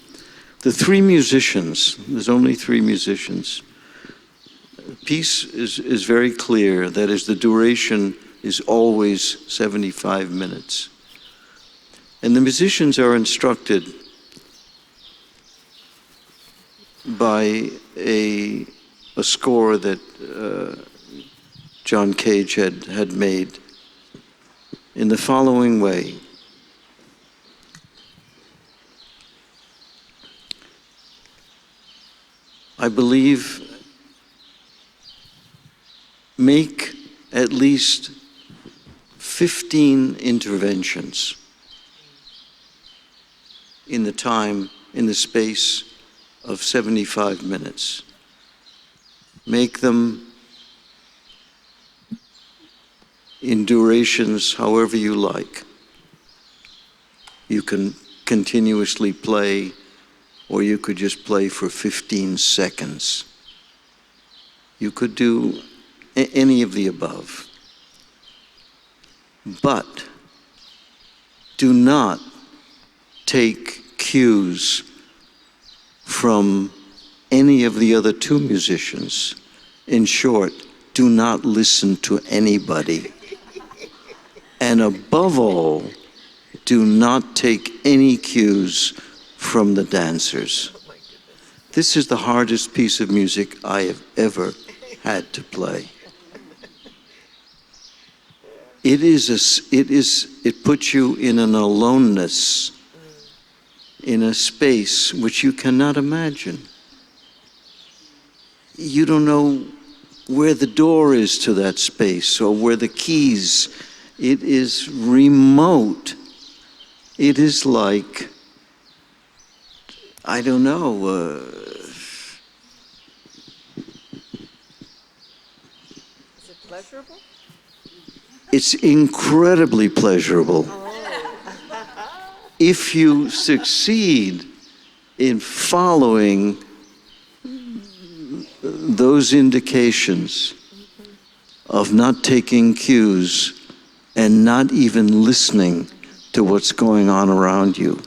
The three musicians, there's only three musicians. The piece is very clear, that is, the duration is always 75 minutes. And the musicians are instructed by a score that John Cage had made. in the following way. I believe make at least 15 interventions in the space of 75 minutes. Make them in durations however you like. You can continuously play, or you could just play for 15 seconds. You could do any of the above. But do not take cues from any of the other two musicians. In short, do not listen to anybody. And above all, do not take any cues from the dancers. This is the hardest piece of music I have ever had to play. It puts you in an aloneness, in a space which you cannot imagine. You don't know where the door is to that space or where the keys. It is remote. It is like, I don't know. Is it pleasurable? It's incredibly pleasurable. If you succeed in following those indications of not taking cues and not even listening to what's going on around you.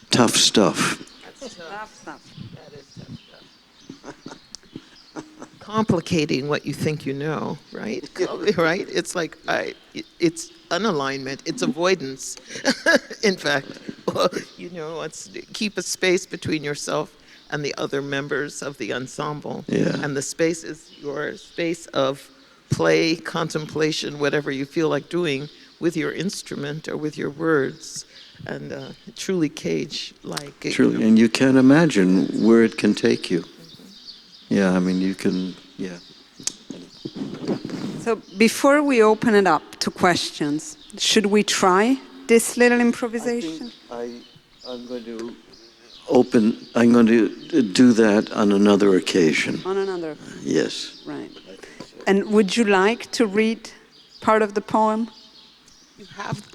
Tough stuff. That's tough. That is tough stuff. Complicating what you think you know, right? Right? It's like, it's unalignment, it's avoidance. In fact, it's keep a space between yourself and the other members of the ensemble. Yeah. And the space is your space of play, contemplation, whatever you feel like doing with your instrument or with your words. And truly cage-like. Truly, and you can't imagine where it can take you. Yeah, I mean, you can, yeah. So before we open it up to questions, should we try this little improvisation? I'm going to do that on another occasion. On another. Yes. Right. And would you like to read part of the poem?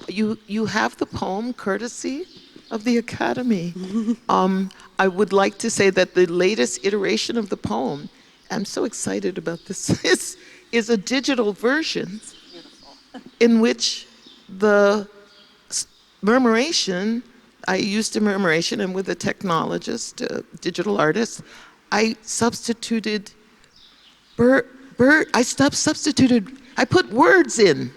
You have the poem courtesy of the Academy. I would like to say that the latest iteration of the poem, I'm so excited about this, is a digital version in which the murmuration, I used a murmuration, and with a technologist, a digital artist, I substituted I put words in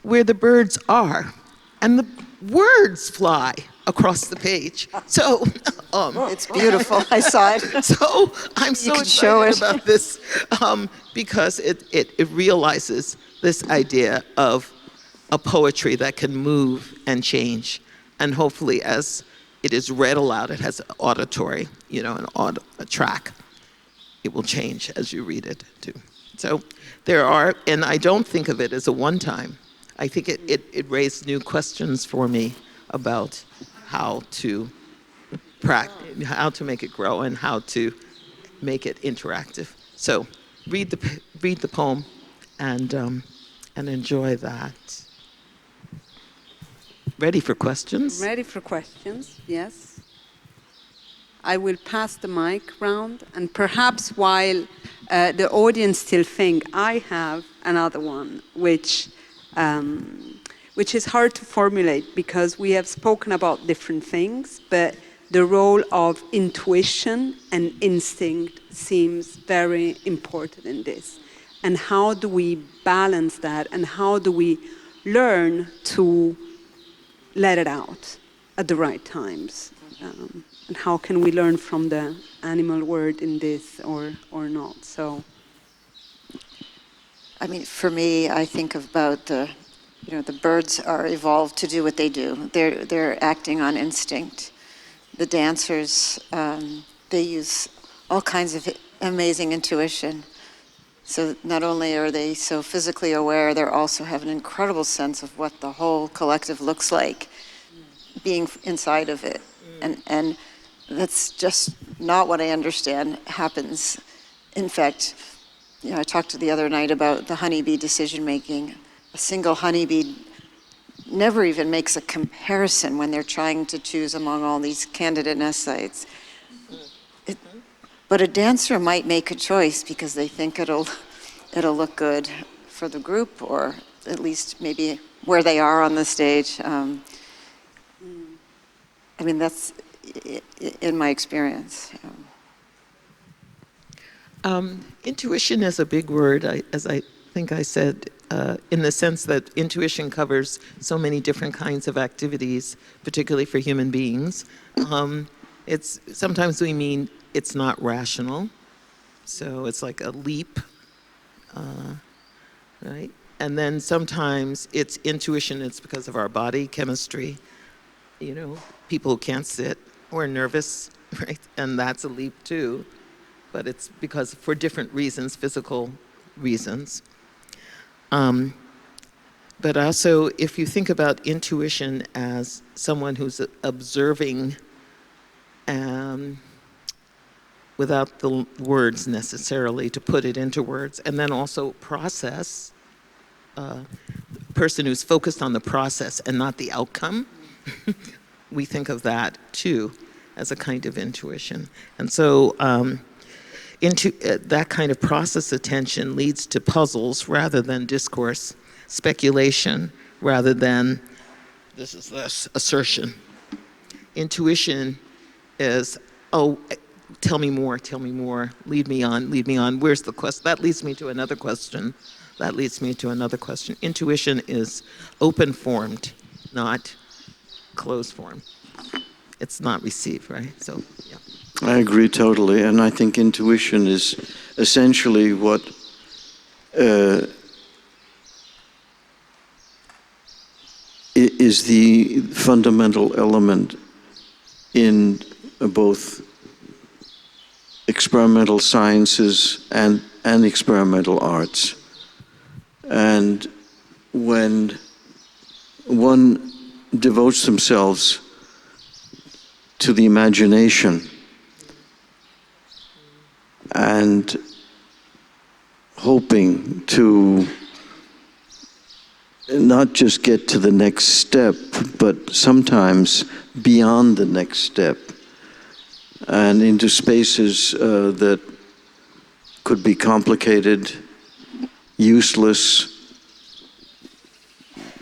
where the birds are, and the words fly across the page. So It's beautiful. I saw it. so I'm so excited about this because it realizes this idea of a poetry that can move and change, and hopefully as it is read aloud, it has an auditory, a track. It will change as you read it too. So there are, and I don't think of it as a one-time. I think it raised new questions for me about how to make it grow and how to make it interactive. So read the poem and enjoy that. Ready for questions? Ready for questions, yes. I will pass the mic round, and perhaps while the audience still think, I have another one, which is hard to formulate because we have spoken about different things, but the role of intuition and instinct seems very important in this. And how do we balance that, and how do we learn to let it out at the right times? And how can we learn from the animal world in this or not? So I mean, for me, I think about the birds are evolved to do what they do. They're acting on instinct. The dancers, they use all kinds of amazing intuition. So not only are they so physically aware, they also have an incredible sense of what the whole collective looks like, being inside of it. And that's just not what I understand happens. In fact, I talked the other night about the honeybee decision making. A single honeybee never even makes a comparison when they're trying to choose among all these candidate nest sites. But a dancer might make a choice because they think it'll look good for the group, or at least maybe where they are on the stage. I mean, that's in my experience. Intuition is a big word, as I think I said, in the sense that intuition covers so many different kinds of activities, particularly for human beings. Sometimes we mean it's not rational, so it's like a leap, right? And then sometimes it's intuition, it's because of our body chemistry. People who can't sit or are nervous, right? And that's a leap too, but it's because for different reasons, physical reasons. But also, if you think about intuition as someone who's observing without the words necessarily to put it into words, and then also process, person who's focused on the process and not the outcome, we think of that too as a kind of intuition. And so that kind of process attention leads to puzzles rather than discourse, speculation rather than this is this assertion. Intuition is, oh, tell me more, lead me on, where's the question? That leads me to another question. Intuition is open-formed, not closed-formed. It's not received, right? So, yeah. I agree totally, and I think intuition is essentially what is the fundamental element in both experimental sciences and experimental arts. And when one devotes themselves to the imagination and hoping to not just get to the next step, but sometimes beyond the next step, and into spaces that could be complicated, useless,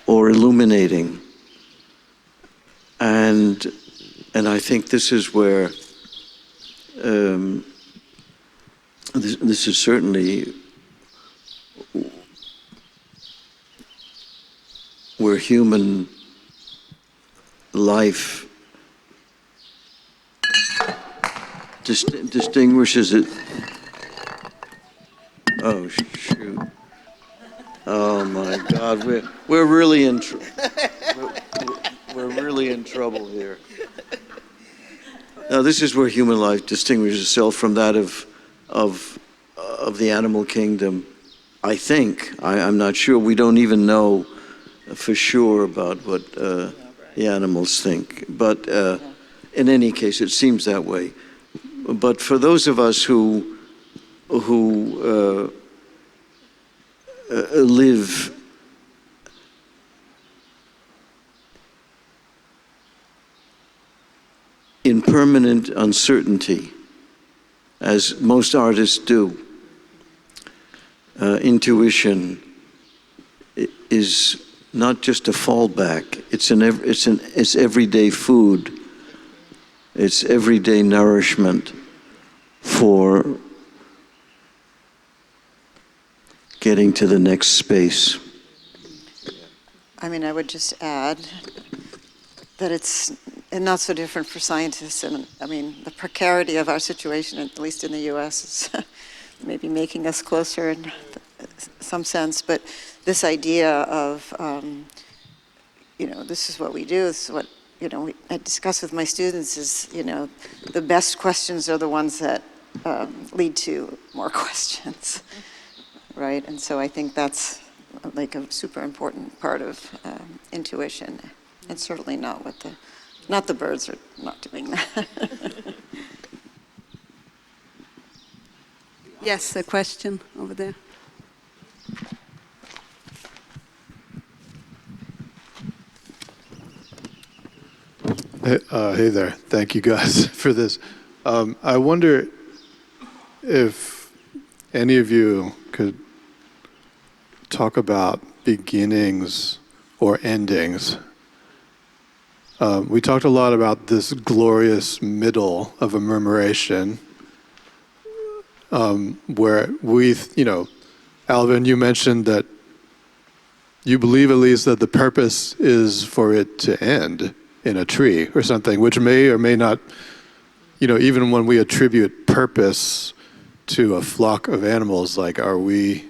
or illuminating. And I think this is where this is certainly where human life distinguishes it. Oh shoot! Oh my God, we're really in we're really in trouble here. Now this is where human life distinguishes itself from that of the animal kingdom. I think I'm not sure. We don't even know for sure about what the animals think, but in any case, it seems that way. But for those of us who live in permanent uncertainty, as most artists do, intuition is not just a fallback. It's everyday food. It's everyday nourishment for getting to the next space. I mean, I would just add that it's not so different for scientists. And I mean, the precarity of our situation, at least in the US, is maybe making us closer. And some sense, but this idea of, this is what we do, this is what, I discuss with my students is, the best questions are the ones that lead to more questions, right? And so I think that's like a super important part of intuition, and certainly not the birds are not doing that. Yes, a question over there. Hey there. Thank you guys for this. I wonder if any of you could talk about beginnings or endings. We talked a lot about this glorious middle of a murmuration, where Alvin, you mentioned that you believe at least that the purpose is for it to end in a tree or something, which may or may not, even when we attribute purpose to a flock of animals, like, are we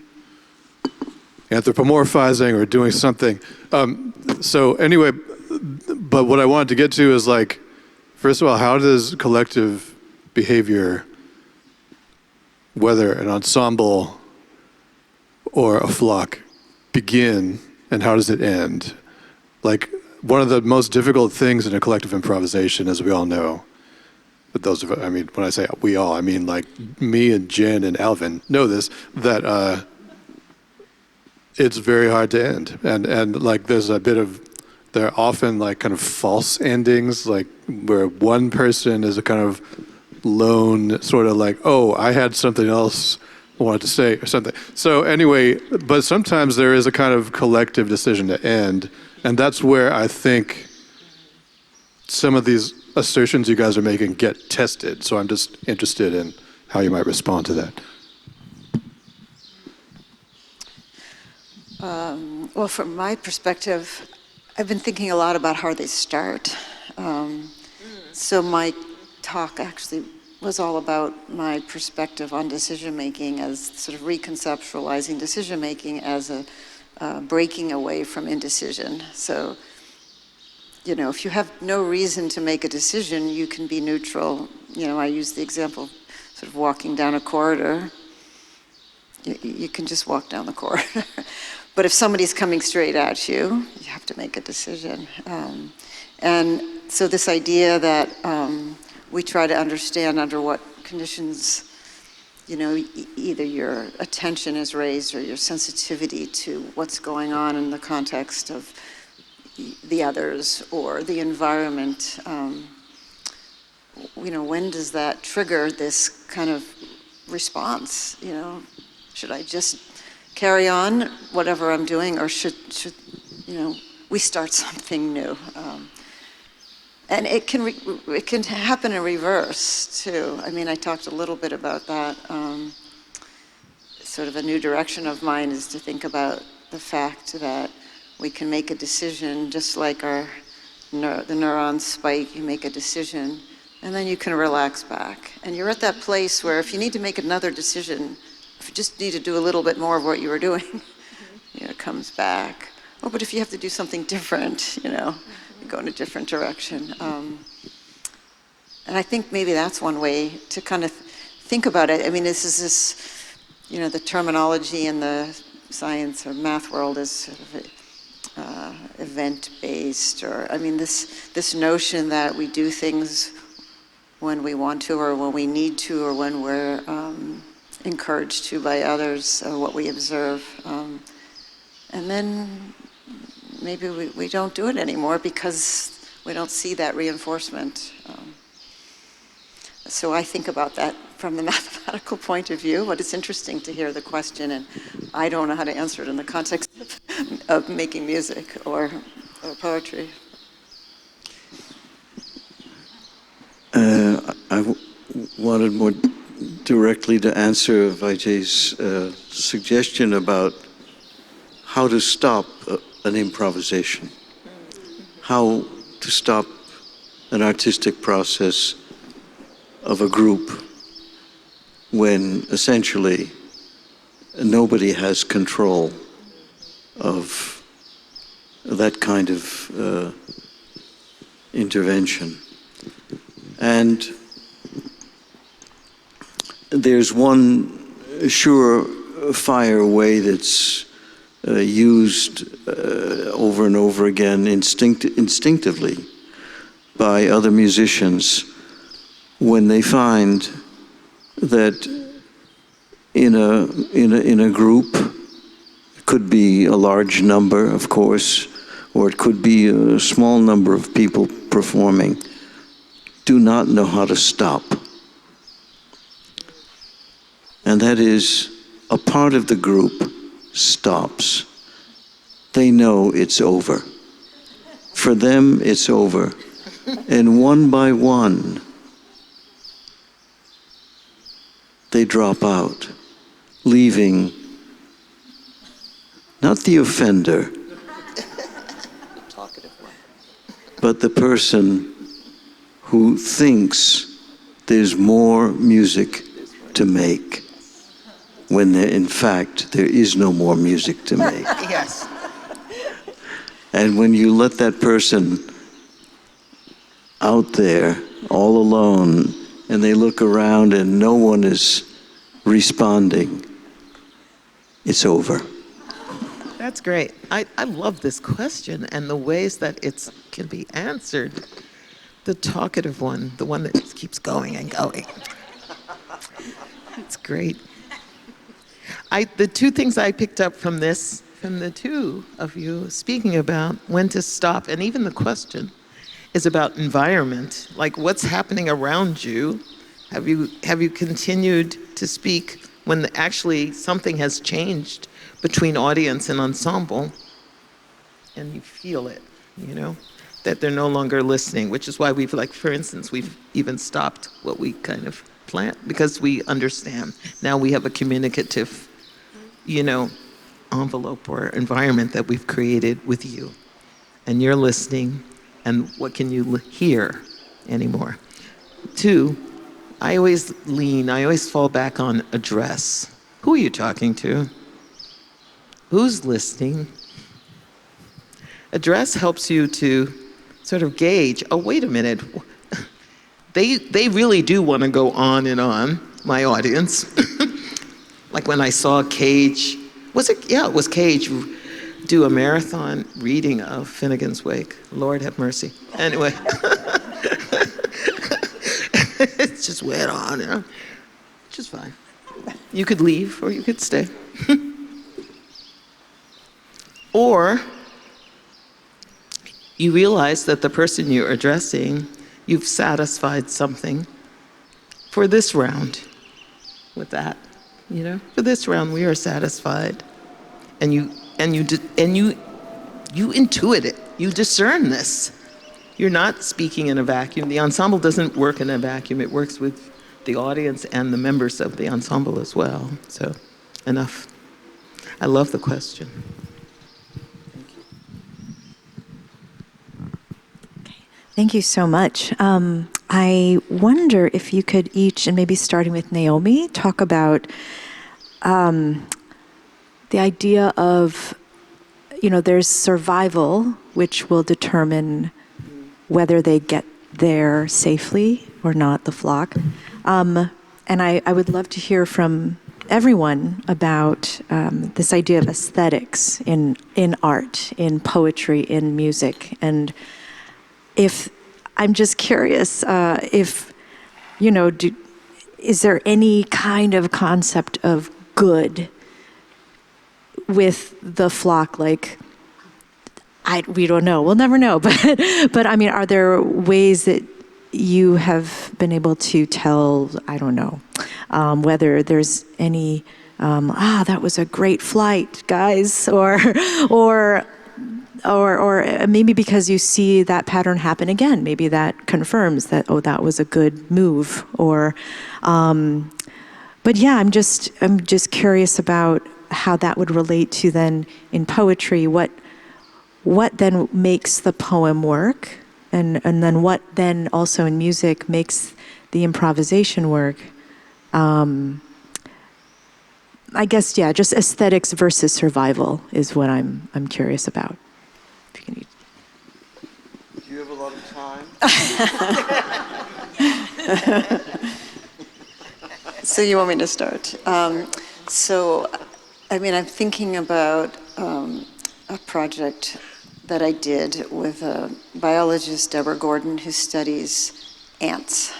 anthropomorphizing or doing something? So anyway, but what I wanted to get to is, like, first of all, how does collective behavior, whether an ensemble or a flock, begin, and how does it end? Like, one of the most difficult things in a collective improvisation, as we all know, but when I say we all, I mean like me and Jen and Alvin know this, that it's very hard to end. And like there are often like kind of false endings, like where one person is a kind of lone, sort of like, oh, I had something else I wanted to say or something. So anyway, but sometimes there is a kind of collective decision to end. And that's where I think some of these assertions you guys are making get tested. So I'm just interested in how you might respond to that. Well, from my perspective, I've been thinking a lot about how they start. So my talk actually was all about my perspective on decision-making as sort of reconceptualizing decision-making as a breaking away from indecision. So, if you have no reason to make a decision, you can be neutral. I use the example of sort of walking down a corridor. You can just walk down the corridor. But if somebody's coming straight at you, you have to make a decision. And so this idea that we try to understand under what conditions either your attention is raised or your sensitivity to what's going on in the context of the others or the environment. When does that trigger this kind of response? Should I just carry on whatever I'm doing, or should we start something new? And it can happen in reverse too. I talked a little bit about that. Sort of a new direction of mine is to think about the fact that we can make a decision, just like the neurons spike. You make a decision, and then you can relax back. And you're at that place where if you need to make another decision, if you just need to do a little bit more of what you were doing, it comes back. Oh, but if you have to do something different, you go in a different direction. And I think maybe that's one way to kind of think about it. The terminology in the science or math world is sort of event-based, or this notion that we do things when we want to, or when we need to, or when we're encouraged to by others, or what we observe. And then maybe we don't do it anymore because we don't see that reinforcement. So I think about that from the mathematical point of view, but it's interesting to hear the question, and I don't know how to answer it in the context of making music or poetry. I wanted more directly to answer Vijay's suggestion about how to stop an improvisation, how to stop an artistic process of a group when essentially nobody has control of that kind of intervention. And there's one surefire way that's used over and over again instinctively by other musicians when they find that in a group, it could be a large number, of course, or it could be a small number of people performing, do not know how to stop. And that is, a part of the group stops. They know it's over. For them, it's over. And one by one, they drop out, leaving not the offender, but the person who thinks there's more music to make, when in fact there is no more music to make. Yes. And when you let that person out there all alone, and they look around and no one is responding, it's over. That's great. I love this question and the ways that it can be answered. The talkative one, the one that just keeps going and going. It's great. The two things I picked up from this, from the two of you speaking about when to stop, and even the question is about environment, like what's happening around you. Have you continued to speak when actually something has changed between audience and ensemble, and you feel it, that they're no longer listening, which is why we've, like, for instance, we've even stopped what we kind of planned, because we understand. Now we have a communicative, envelope or environment that we've created with you, and you're listening, and what can you hear anymore? Two, I always fall back on address. Who are you talking to? Who's listening? Address helps you to sort of gauge, oh, wait a minute. They really do want to go on and on, my audience. Like when I saw Cage, it was Cage, do a marathon reading of Finnegan's Wake. Lord have mercy. Anyway. It just went on, which is fine. You could leave or you could stay. Or you realize that the person you're addressing, you've satisfied something for this round with that, For this round, we are satisfied. And you intuit it. You discern this. You're not speaking in a vacuum. The ensemble doesn't work in a vacuum. It works with the audience and the members of the ensemble as well. So, enough. I love the question. Thank you so much. I wonder if you could each, and maybe starting with Naomi, talk about the idea of, there's survival, which will determine whether they get there safely or not, the flock. And I would love to hear from everyone about this idea of aesthetics in art, in poetry, in music. And if, I'm just curious, if, is there any kind of concept of good with the flock? Like, we don't know. We'll never know. But I mean, are there ways that you have been able to tell, I don't know, whether there's any, that was a great flight, guys, or maybe because you see that pattern happen again, maybe that confirms that, oh, that was a good move, but yeah, I'm just curious about how that would relate to then in poetry, what then makes the poem work, and then what then also in music makes the improvisation work. I guess, yeah, just aesthetics versus survival is what I'm curious about. If you can Do you have a lot of time? So you want me to start? I'm thinking about a project that I did with a biologist, Deborah Gordon, who studies ants.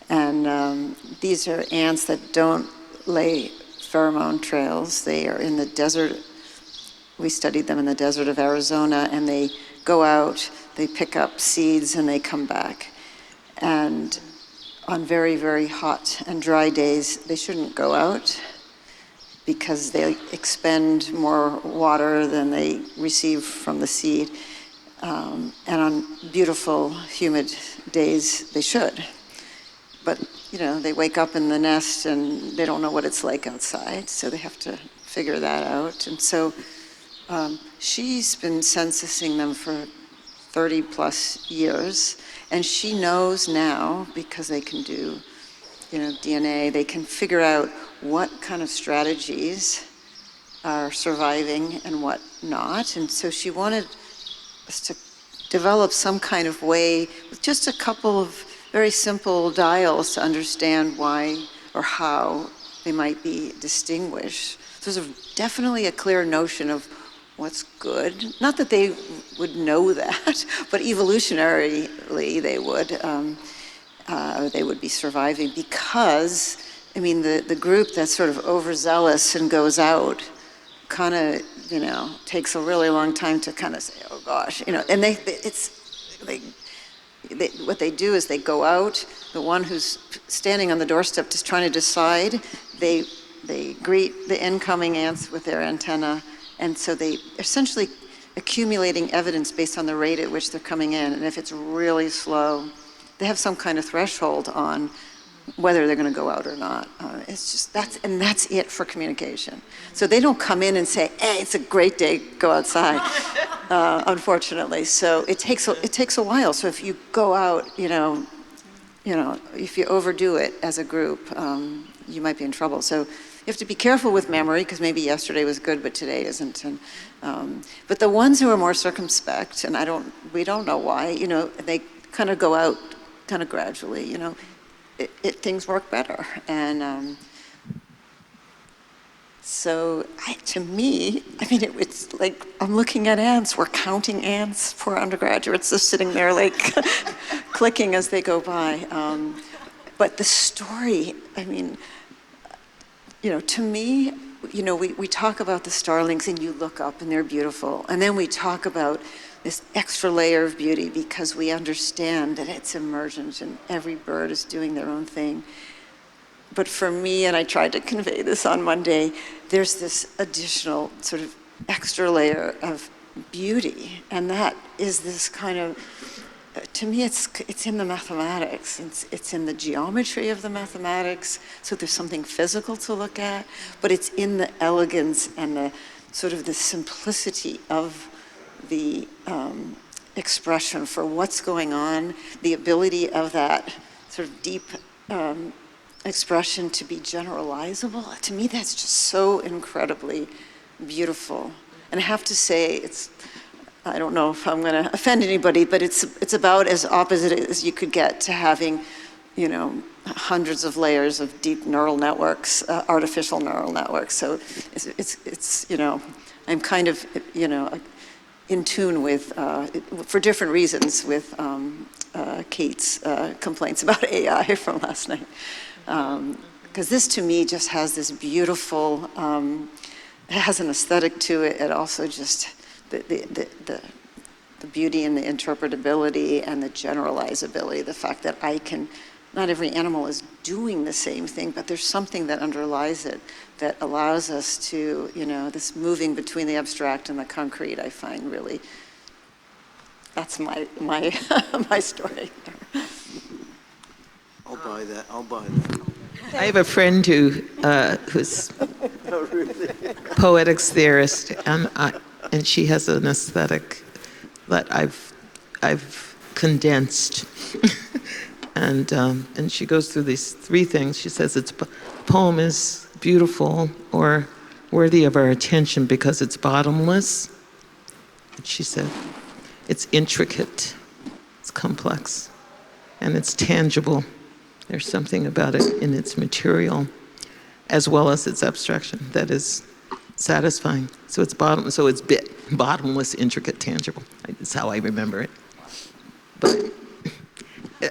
And these are ants that don't lay pheromone trails. They are in the desert. We studied them in the desert of Arizona, and they go out, they pick up seeds, and they come back. And on very, very hot and dry days, they shouldn't go out because they expend more water than they receive from the seed. And on beautiful, humid days, they should. But, they wake up in the nest and they don't know what it's like outside, so they have to figure that out. And so she's been censusing them for 30 plus years, and she knows now, because they can do, DNA, they can figure out what kind of strategies are surviving and what not. And so she wanted us to develop some kind of way with just a couple of very simple dials to understand why or how they might be distinguished. So there's definitely a clear notion of what's good. Not that they would know that, but evolutionarily they would be surviving because, the group that's sort of overzealous and goes out kind of, takes a really long time to kind of say, oh gosh, and what they do is they go out, the one who's standing on the doorstep just trying to decide, they greet the incoming ants with their antenna, and so they essentially accumulating evidence based on the rate at which they're coming in, and if it's really slow, they have some kind of threshold on whether they're going to go out or not. It's just that's it for communication. So they don't come in and say, "Hey, it's a great day, go outside." Unfortunately, so it takes a while. So if you go out, if you overdo it as a group, you might be in trouble. So you have to be careful with memory because maybe yesterday was good, but today isn't. And, but the ones who are more circumspect, and we don't know why, they kind of go out kind of gradually, things work better. And to me, it's like I'm looking at ants. We're counting ants for undergraduates just sitting there like clicking as they go by. But the story, to me, we talk about the starlings and you look up and they're beautiful. And then we talk about this extra layer of beauty because we understand that it's emergent and every bird is doing their own thing. But for me, and I tried to convey this on Monday, there's this additional sort of extra layer of beauty. And that is this kind of, to me, it's in the mathematics. It's in the geometry of the mathematics. So there's something physical to look at, but it's in the elegance and the sort of the simplicity of the expression for what's going on, the ability of that sort of deep expression to be generalizable. To me, that's just so incredibly beautiful. And I have to say, I don't know if I'm going to offend anybody, but it's about as opposite as you could get to having, hundreds of layers of deep neural networks, artificial neural networks. So it's I'm kind of, in tune with, for different reasons, with Kate's complaints about AI from last night. Because this, to me, just has this beautiful, it has an aesthetic to it. It also just, the beauty and the interpretability and the generalizability, the fact that not every animal is doing the same thing, but there's something that underlies it that allows us to, this moving between the abstract and the concrete, I find really, that's my my story. I'll buy that. I have a friend who's poetics theorist, and she has an aesthetic that I've condensed. And she goes through these three things. She says poem is beautiful or worthy of our attention because it's bottomless. She said, it's intricate, it's complex, and it's tangible. There's something about it in its material, as well as its abstraction, that is satisfying. So it's bottomless, intricate, tangible. That's how I remember it. But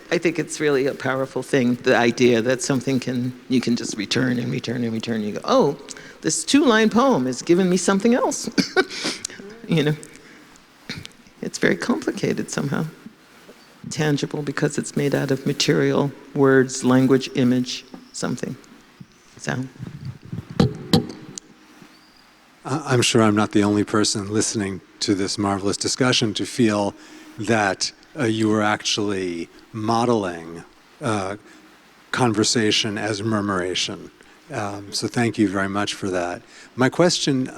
I think it's really a powerful thing, the idea that something you can just return and return and return. You go, oh, this 2-line poem is giving me something else. It's very complicated somehow. Tangible because it's made out of material, words, language, image, something, sound. I'm sure I'm not the only person listening to this marvelous discussion to feel that you were actually modeling conversation as murmuration. So thank you very much for that. My question,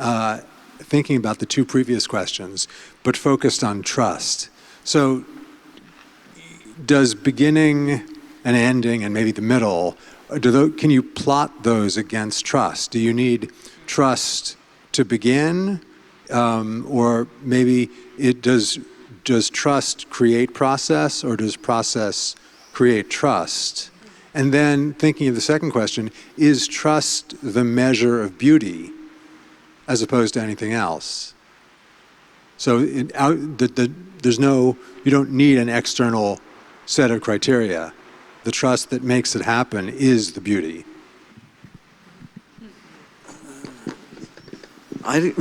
thinking about the 2 previous questions, but focused on trust. So does beginning and ending and maybe the middle, can you plot those against trust? Do you need trust to begin? Or maybe does trust create process, or does process create trust? And then thinking of the second question, is trust the measure of beauty as opposed to anything else? So you don't need an external set of criteria. The trust that makes it happen is the beauty. I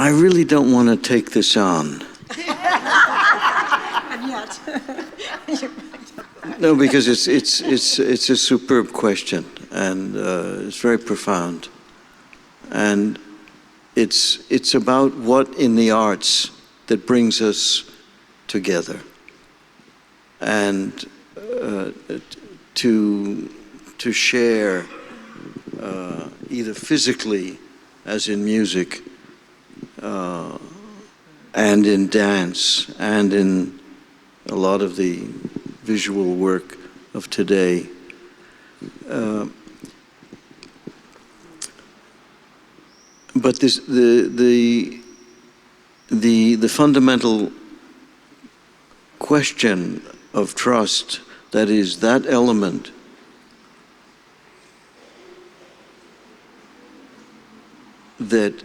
really don't want to take this on. And yet. No, because it's a superb question, and it's very profound, and it's about what in the arts that brings us together, and to share either physically, as in music, and in dance, and in a lot of the visual work of today. But the fundamental question of trust, that is, that element that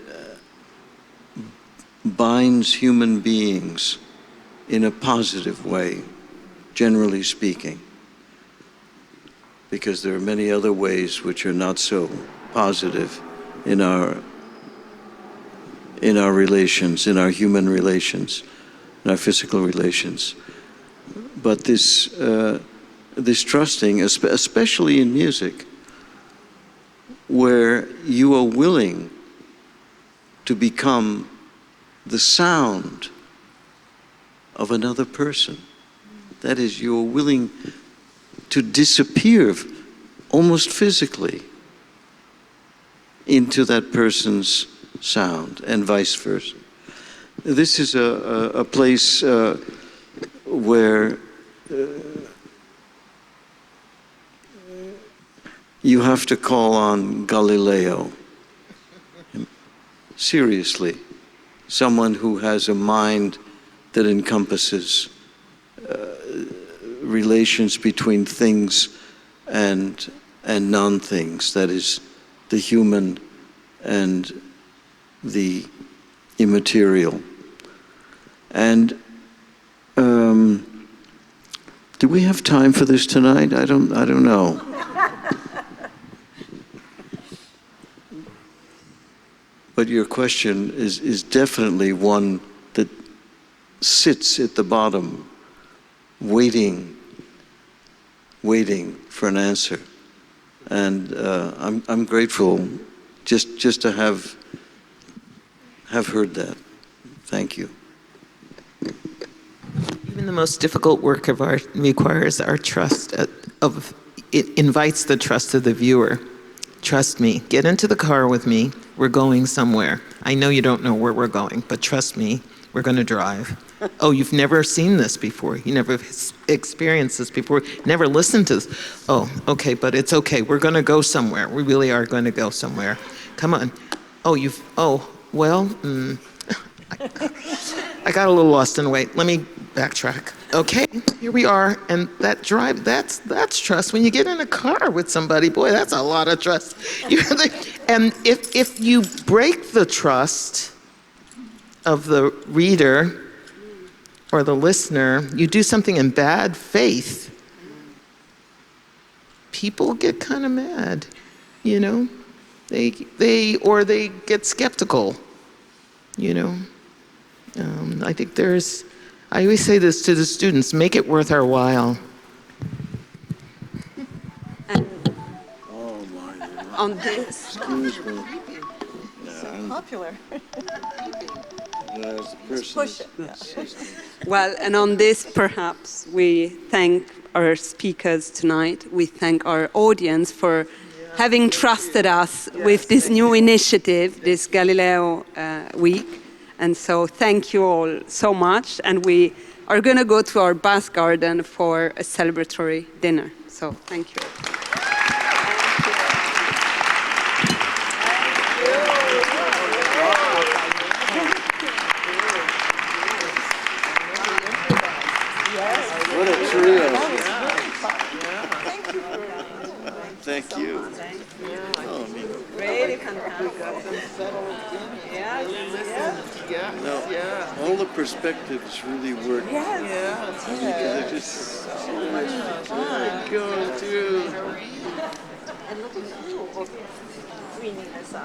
binds human beings in a positive way, generally speaking, because there are many other ways which are not so positive in our relations, in our human relations, in our physical relations. But this trusting, especially in music, where you are willing to become the sound of another person. That is, you're willing to disappear almost physically into that person's sound, and vice versa. This is a place where you have to call on Galileo. Seriously, someone who has a mind that encompasses relations between things and non-things, that is, the human and the immaterial. And do we have time for this tonight? I don't know. But your question is definitely one that sits at the bottom, waiting for an answer. And I'm grateful just to have heard that. Thank you. Even the most difficult work of art requires our trust it invites the trust of the viewer. Trust me. Get into the car with me. We're going somewhere. I know you don't know where we're going, but trust me, we're going to drive. Oh, you've never seen this before. You never experienced this before. Never listened to this. Oh, okay, but it's okay. We're going to go somewhere. We really are going to go somewhere. Come on. I got a little lost in the way. Let me backtrack. Okay, here we are. And that drive, that's trust. When you get in a car with somebody, boy, that's a lot of trust. And if you break the trust of the reader or the listener, you do something in bad faith, people get kind of mad, you know? They get skeptical, you know? I think I always say this to the students, make it worth our while. And on this. Excuse me. So popular. Push it. Well, and on this, perhaps, we thank our speakers tonight. We thank our audience for having trusted us with this new initiative, this Galileo Week. And so thank you all so much. And we are going to go to our bath garden for a celebratory dinner. So thank you. What a trio. Thank you. Really fantastic. No, all the perspectives really work. Yes. I mean, they're just so much fun. Go to.